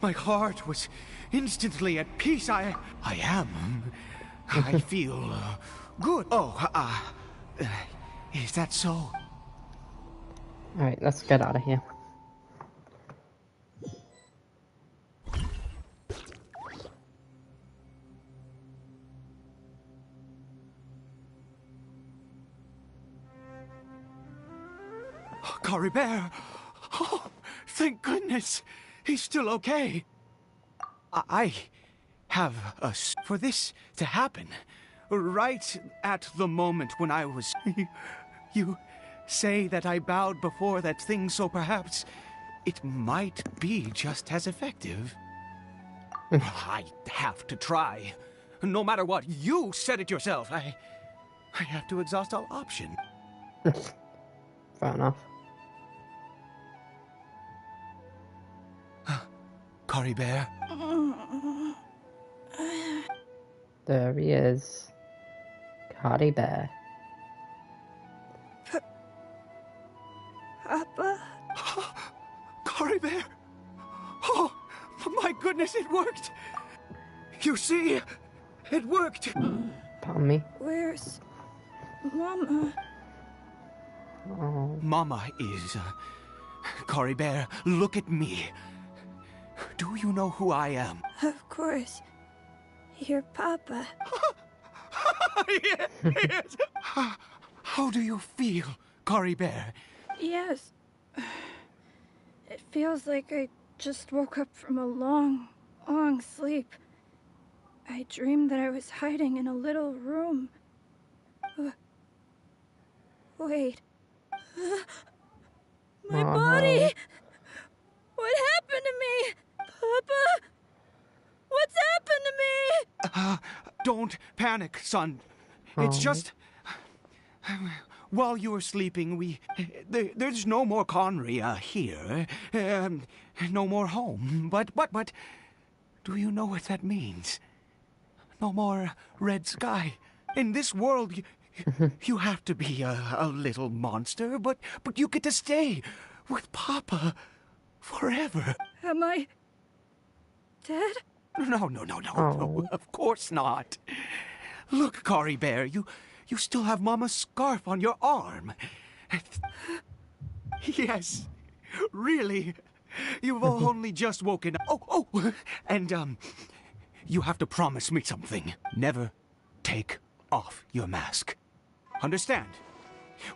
heart was instantly at peace. I feel good. Oh, is that so? Alright, let's get out of here. Caribert! Oh, thank goodness! He's still okay. I have for this to happen. Right at the moment when I was... You say that I bowed before that thing, so perhaps it might be just as effective. I have to try. No matter what, you said it yourself. I have to exhaust all options. Fair enough. Caribert. There he is. Caribert. Papa? Caribert! Oh, my goodness, it worked! You see, it worked! Pardon me. Where's Mama? Oh. Mama is... Caribert, look at me. Do you know who I am? Of course. Your Papa. Yes! How do you feel, Caribert? Yes. It feels like I just woke up from a long, long sleep. I dreamed that I was hiding in a little room. Wait. My body! Look, son, it's just... While you were sleeping, there's no more Conry here. No more home. But, do you know what that means? No more red sky. In this world, you have to be a little monster, but you get to stay with Papa forever. Am I dead? No, of course not. Look, Caribert, you still have Mama's scarf on your arm. Yes, really. You've only just woken up. Oh, and, you have to promise me something. Never take off your mask. Understand?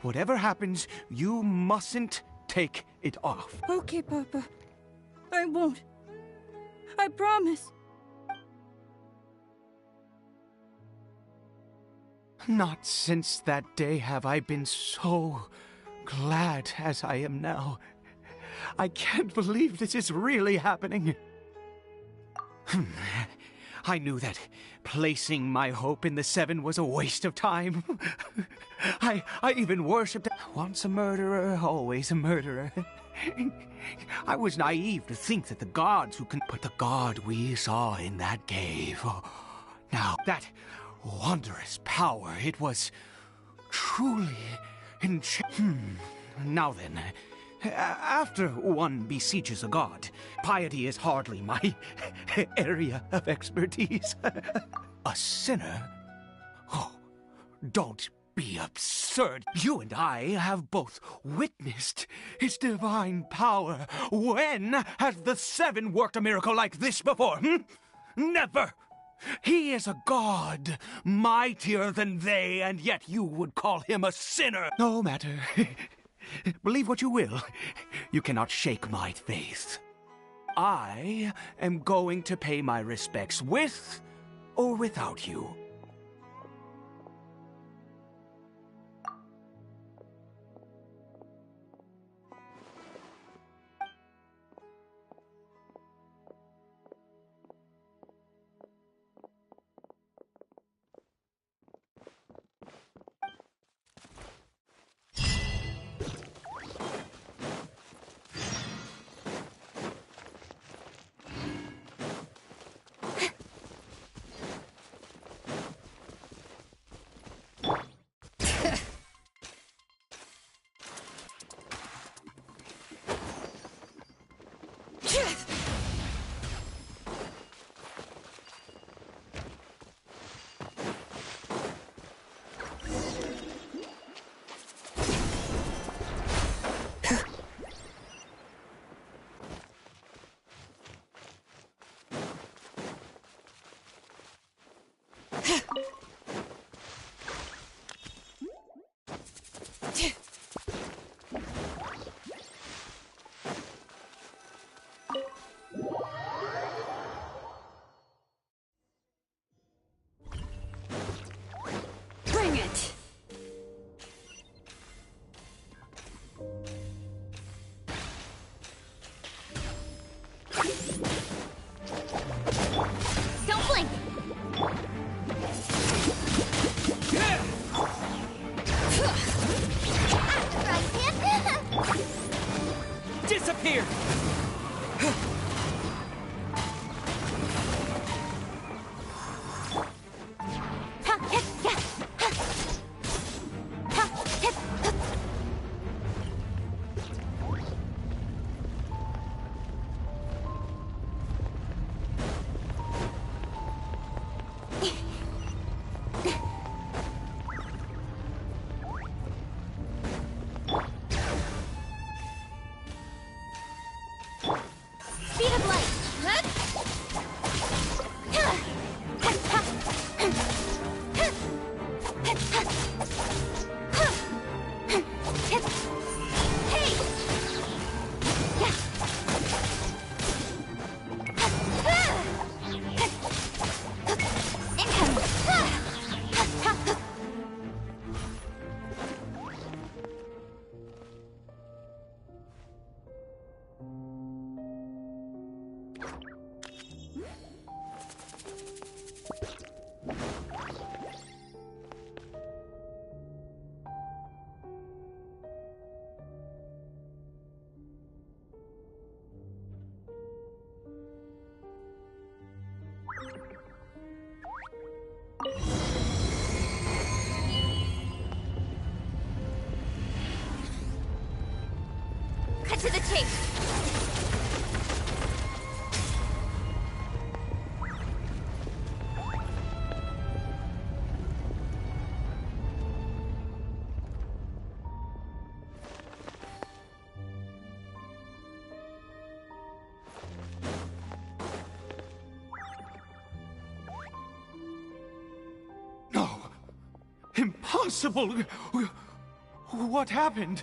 Whatever happens, you mustn't take it off. Okay, Papa. I won't. I promise. Not since that day have I been so glad as I am now. I can't believe this is really happening. I knew that placing my hope in the Seven was a waste of time. I even worshipped... Once a murderer, always a murderer. I was naive to think that the gods who can... But the god we saw in that cave... now, that wondrous power, it was truly Now then, after one besieges a god, piety is hardly my area of expertise. A sinner? Oh, don't be absurd. You and I have both witnessed his divine power. When has the Seven worked a miracle like this before? Never! He is a god, mightier than they, and yet you would call him a sinner. No matter. Believe what you will. You cannot shake my faith. I am going to pay my respects with or without you. Bring it! Don't blink! Disappear! Feel Cut to the chase. No. Impossible. What happened?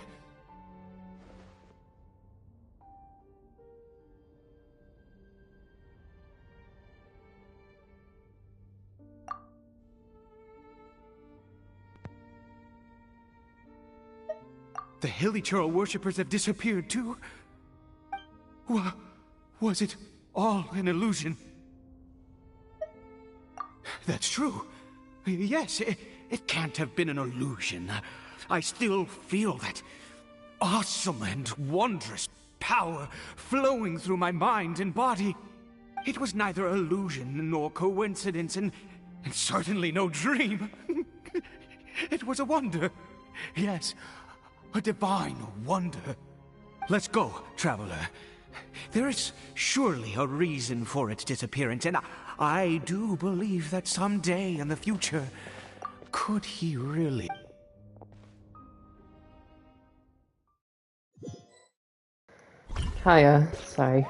The Hilichurl worshippers have disappeared too? Was it all an illusion? That's true. Yes, it can't have been an illusion. I still feel that awesome and wondrous power flowing through my mind and body. It was neither illusion nor coincidence, and certainly no dream. It was a wonder. Yes, a divine wonder. Let's go, traveler. There is surely a reason for its disappearance, and I do believe that someday in the future, could he really... Hiya, sorry.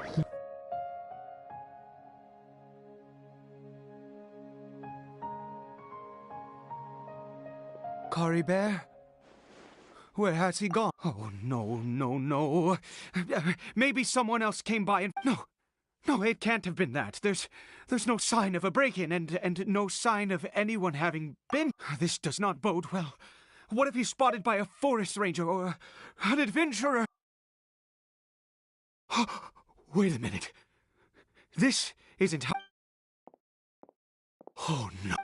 Caribert? Where has he gone? Oh, no. Maybe someone else came by and... No, it can't have been that. There's no sign of a break-in and no sign of anyone having been. This does not bode well. What if he's spotted by a forest ranger or an adventurer? Wait a minute. This isn't how... Oh, no.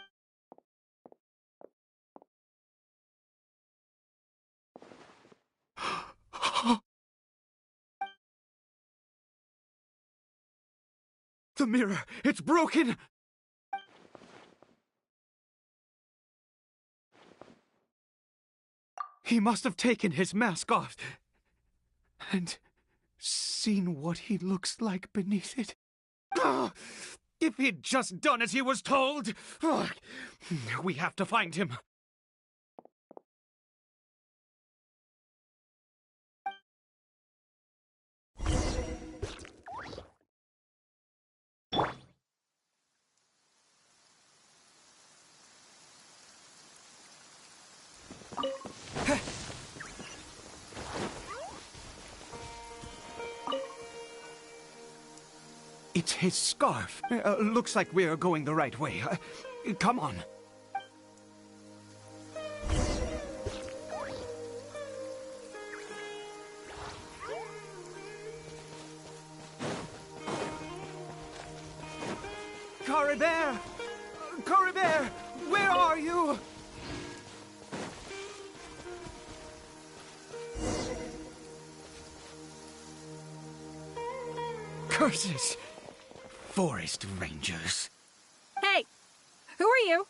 The mirror! It's broken! He must have taken his mask off and seen what he looks like beneath it. If he'd just done as he was told! We have to find him. It's his scarf. Looks like we're going the right way. Come on. Caribert! Caribert! Where are you? Curses! Forest rangers. Hey! Who are you?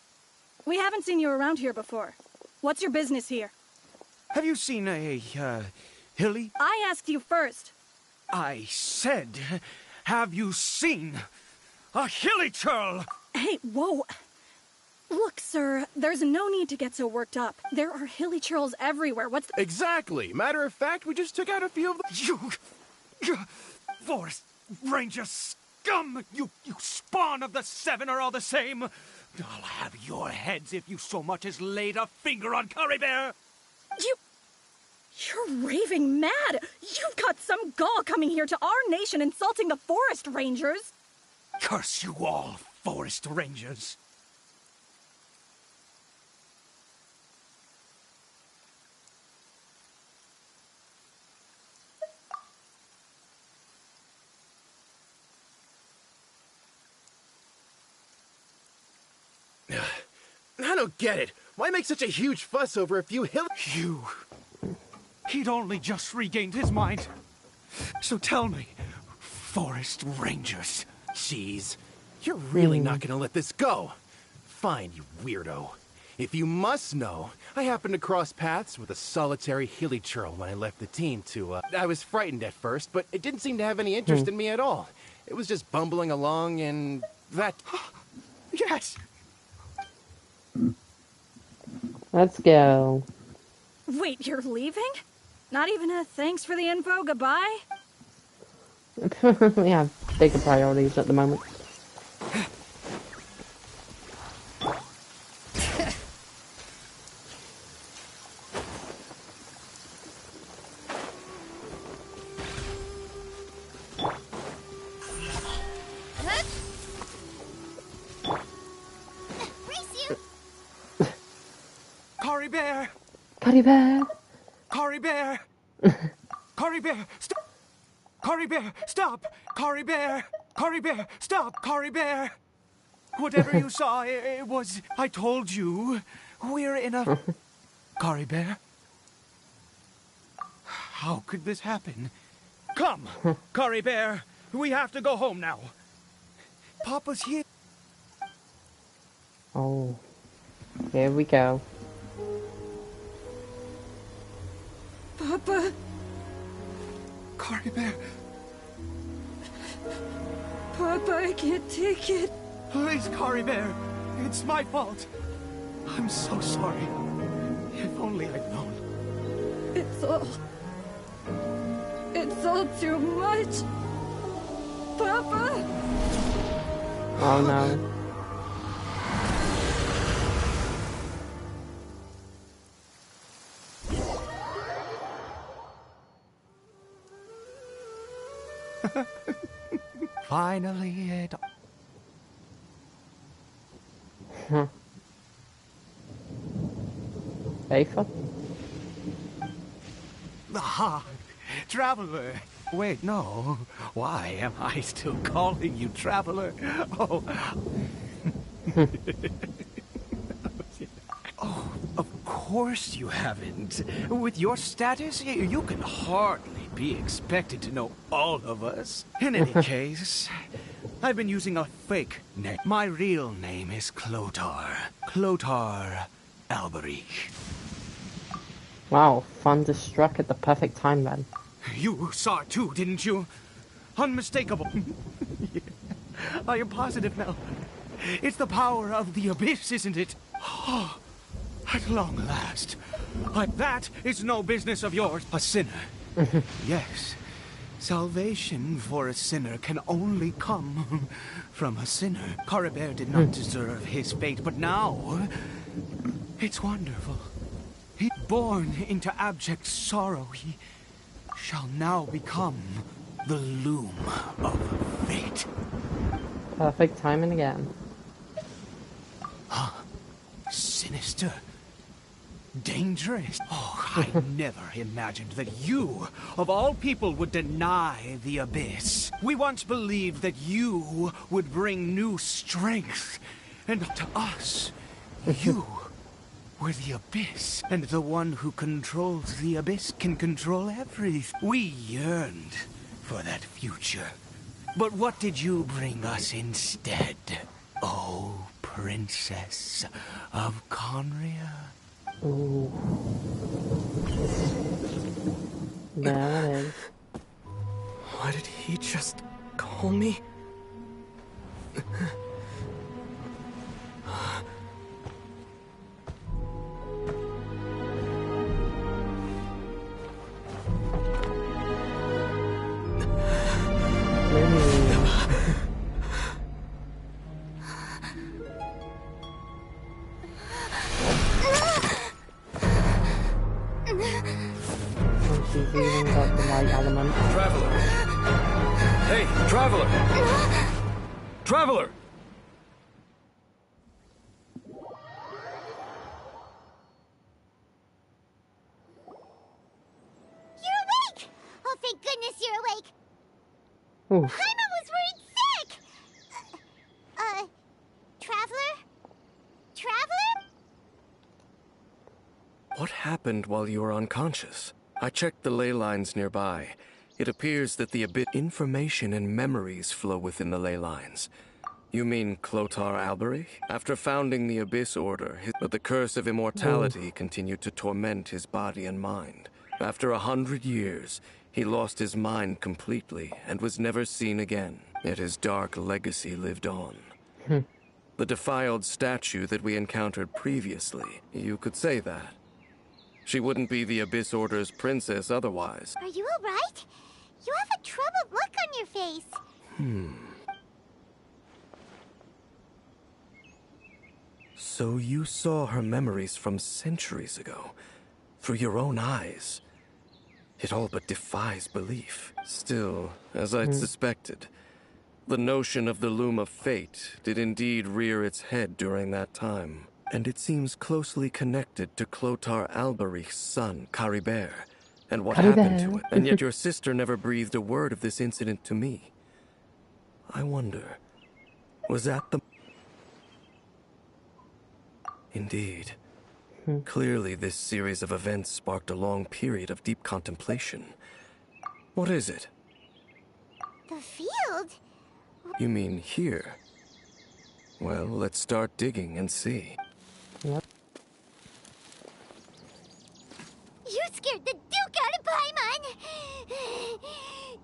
We haven't seen you around here before. What's your business here? Have you seen a, hilly? I asked you first. I said, have you seen a Hilichurl? Hey, whoa! Look, sir, there's no need to get so worked up. There are Hilichurls everywhere. What's the... Exactly. Matter of fact, we just took out a few of them. You forest ranger scum! You spawn of the Seven are all the same. I'll have your heads if you so much as laid a finger on Caribert. You're raving mad! You've got some gall coming here to our nation insulting the forest rangers! Curse you all, forest rangers! I don't get it. Why make such a huge fuss over a few He'd only just regained his mind. So tell me, forest rangers. Jeez, you're really not gonna let this go. Fine, you weirdo. If you must know, I happened to cross paths with a solitary hilly churl when I left the team to, I was frightened at first, but it didn't seem to have any interest in me at all. It was just bumbling along and that... Yes! Let's go. Wait, you're leaving? Not even a thanks for the info, goodbye? We have bigger priorities at the moment. Caribert! Caribert! Caribert! Caribert! Stop! Caribert! Stop! Caribert! Caribert! Stop! Caribert! Whatever you saw, it was... I told you. We're in a... Caribert? How could this happen? Come! Caribert! We have to go home now. Papa's here. Oh. Here we go. Papa. Caribert. Papa, I can't take it. Please, Caribert. It's my fault. I'm so sorry. If only I'd known. It's all too much. Papa! Oh no. Finally, it... Safer? Ah, Traveler. Wait, no. Why am I still calling you Traveler? Oh. Oh, of course you haven't. With your status, you can hardly be expected to know all of us. In any case, I've been using a fake name. My real name is Clotar. Clotar Alberic. Wow, thunder struck at the perfect time then. You saw it too, didn't you? Unmistakable. Yeah, I am positive now. It's the power of the abyss, isn't it? Oh, at long last. That is no business of yours. A sinner. Yes. Salvation for a sinner can only come from a sinner. Caribert did not deserve his fate, but now it's wonderful. He, born into abject sorrow, he shall now become the loom of fate. Perfect timing again. Sinister. Dangerous. Oh, I never imagined that you, of all people, would deny the abyss. We once believed that you would bring new strength. And to us, you were the abyss. And the one who controls the abyss can control everything. We yearned for that future. But what did you bring us instead? Oh, Princess of Conria. Ooh. There it is. Why did he just call me? She's even got the right element. Traveler! Hey, Traveler! Traveler! You're awake! Oh, thank goodness you're awake! Oof. Paimon was worried sick! Traveler? Traveler? What happened while you were unconscious? I checked the ley lines nearby. It appears that the information and memories flow within the ley lines. You mean Clotar Alberich? After founding the Abyss Order, but the curse of immortality continued to torment his body and mind. After 100 years, he lost his mind completely and was never seen again. Yet his dark legacy lived on. The defiled statue that we encountered previously, you could say that. She wouldn't be the Abyss Order's princess otherwise. Are you alright? You have a troubled look on your face. So you saw her memories from centuries ago, through your own eyes. It all but defies belief. Still, as I'd suspected, the notion of the Loom of Fate did indeed rear its head during that time. And it seems closely connected to Clotar Alberich's son, Caribert, and what happened to it. And yet your sister never breathed a word of this incident to me. I wonder, was that the... Indeed. Clearly, this series of events sparked a long period of deep contemplation. What is it? The field? You mean here? Well, let's start digging and see. Yep. You scared the Duke out of Paimon!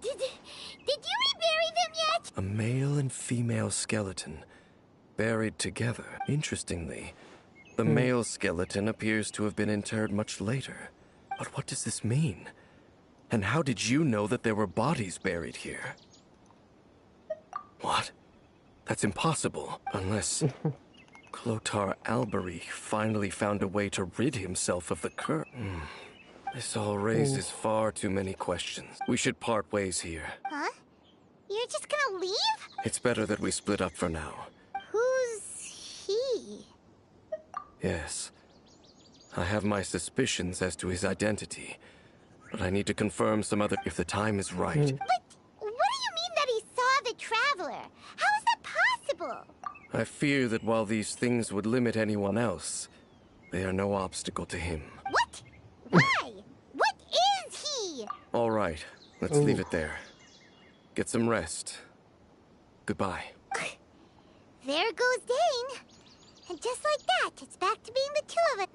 Did you rebury them yet? A male and female skeleton, buried together. Interestingly, the male skeleton appears to have been interred much later. But what does this mean? And how did you know that there were bodies buried here? What? That's impossible, unless Clotar Alberich finally found a way to rid himself of the curse. This all raises far too many questions. We should part ways here. Huh? You're just gonna leave? It's better that we split up for now. Who's he? Yes. I have my suspicions as to his identity, but I need to confirm some other if the time is right. But what do you mean that he saw the Traveler? How is that possible? I fear that while these things would limit anyone else, they are no obstacle to him. What? Why? What is he? All right, let's leave it there. Get some rest. Goodbye. There goes Dane. And just like that, it's back to being the two of us.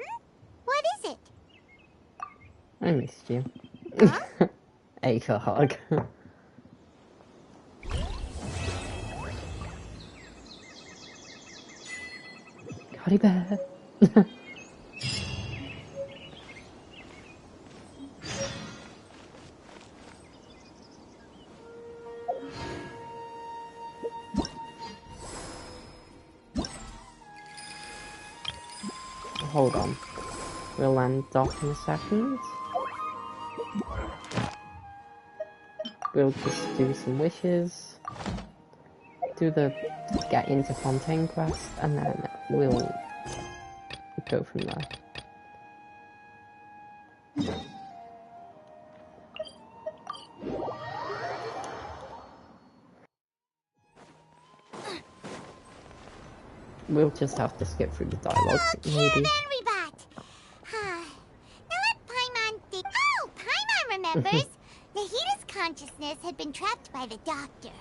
What is it? I missed you. Ache a hug. Caribert. Hold on. We'll land off in a second. We'll just do some wishes. Do the get into Fontaine quest, and then we'll go from there. We'll just have to skip through the dialogue, maybe. Now let Paimon think. Oh, Paimon remembers. Nahita's consciousness had been trapped by the doctor,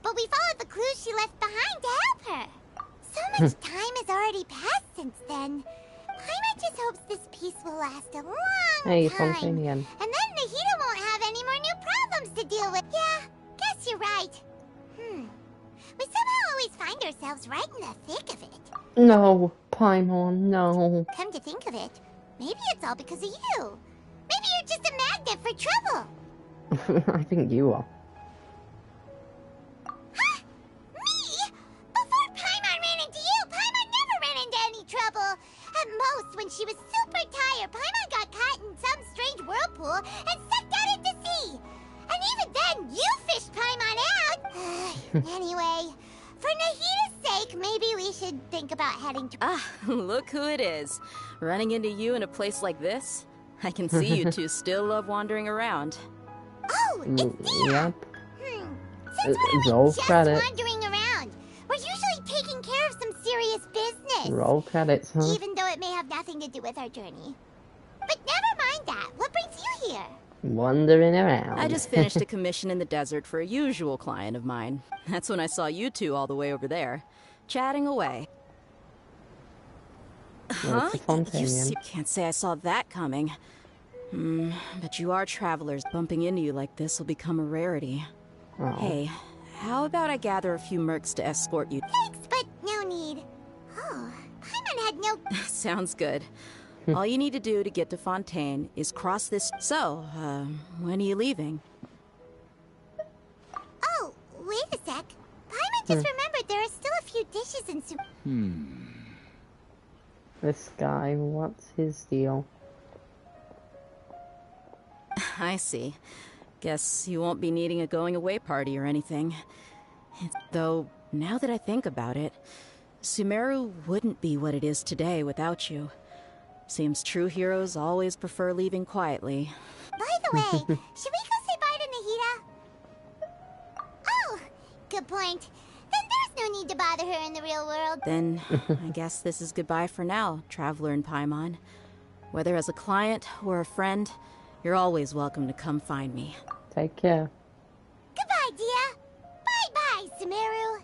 but we followed the clues she left behind to help her. So much time has already passed since then. Paimon just hopes this peace will last a long time. Fontaine again. And then Nahita won't have any more new problems to deal with. Yeah, guess you're right. We somehow always find ourselves right in the thick of it. No, Paimon, no. Come to think of it, maybe it's all because of you. Maybe you're just a magnet for trouble. I think you are. Huh? Me? Before Paimon ran into you, Paimon never ran into any trouble. At most, when she was super tired, Paimon got caught in some strange whirlpool and sucked out into sea. And even then, you fished Paimon out. Anyway, for Nahita's sake, maybe we should think about heading to... Ah, look who it is. Running into you in a place like this? I can see you two still love wandering around. Oh, it's Dia! Yep. Since when are Roll we just credit. wandering around? We're usually taking care of some serious business. Roll credits, huh? Even though it may have nothing to do with our journey. But never mind that. What brings you here? Wandering around. I just finished a commission in the desert for a usual client of mine. That's when I saw you two all the way over there, chatting away. Huh? You can't say I saw that coming. But you are travelers. Bumping into you like this will become a rarity. Oh. Hey, how about I gather a few mercs to escort you? Thanks, but no need. Oh, Paimon had no... Sounds good. All you need to do to get to Fontaine is cross this... So, when are you leaving? Oh, wait a sec. Paimon just remembered there are still a few dishes in soup. This guy, what's his deal? I see. Guess you won't be needing a going-away party or anything. Though, now that I think about it, Sumeru wouldn't be what it is today without you. Seems true heroes always prefer leaving quietly. By the way, should we go say bye to Nahida? Oh, good point. Then there's no need to bother her in the real world. Then, I guess this is goodbye for now, Traveler in Paimon. Whether as a client or a friend, you're always welcome to come find me. Take care. Goodbye, Dia. Bye-bye, Sumeru.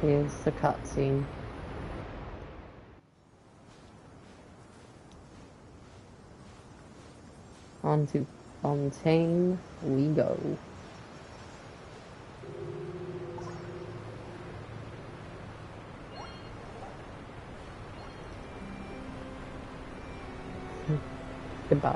Here's the cutscene. On to Fontaine we go. Goodbye.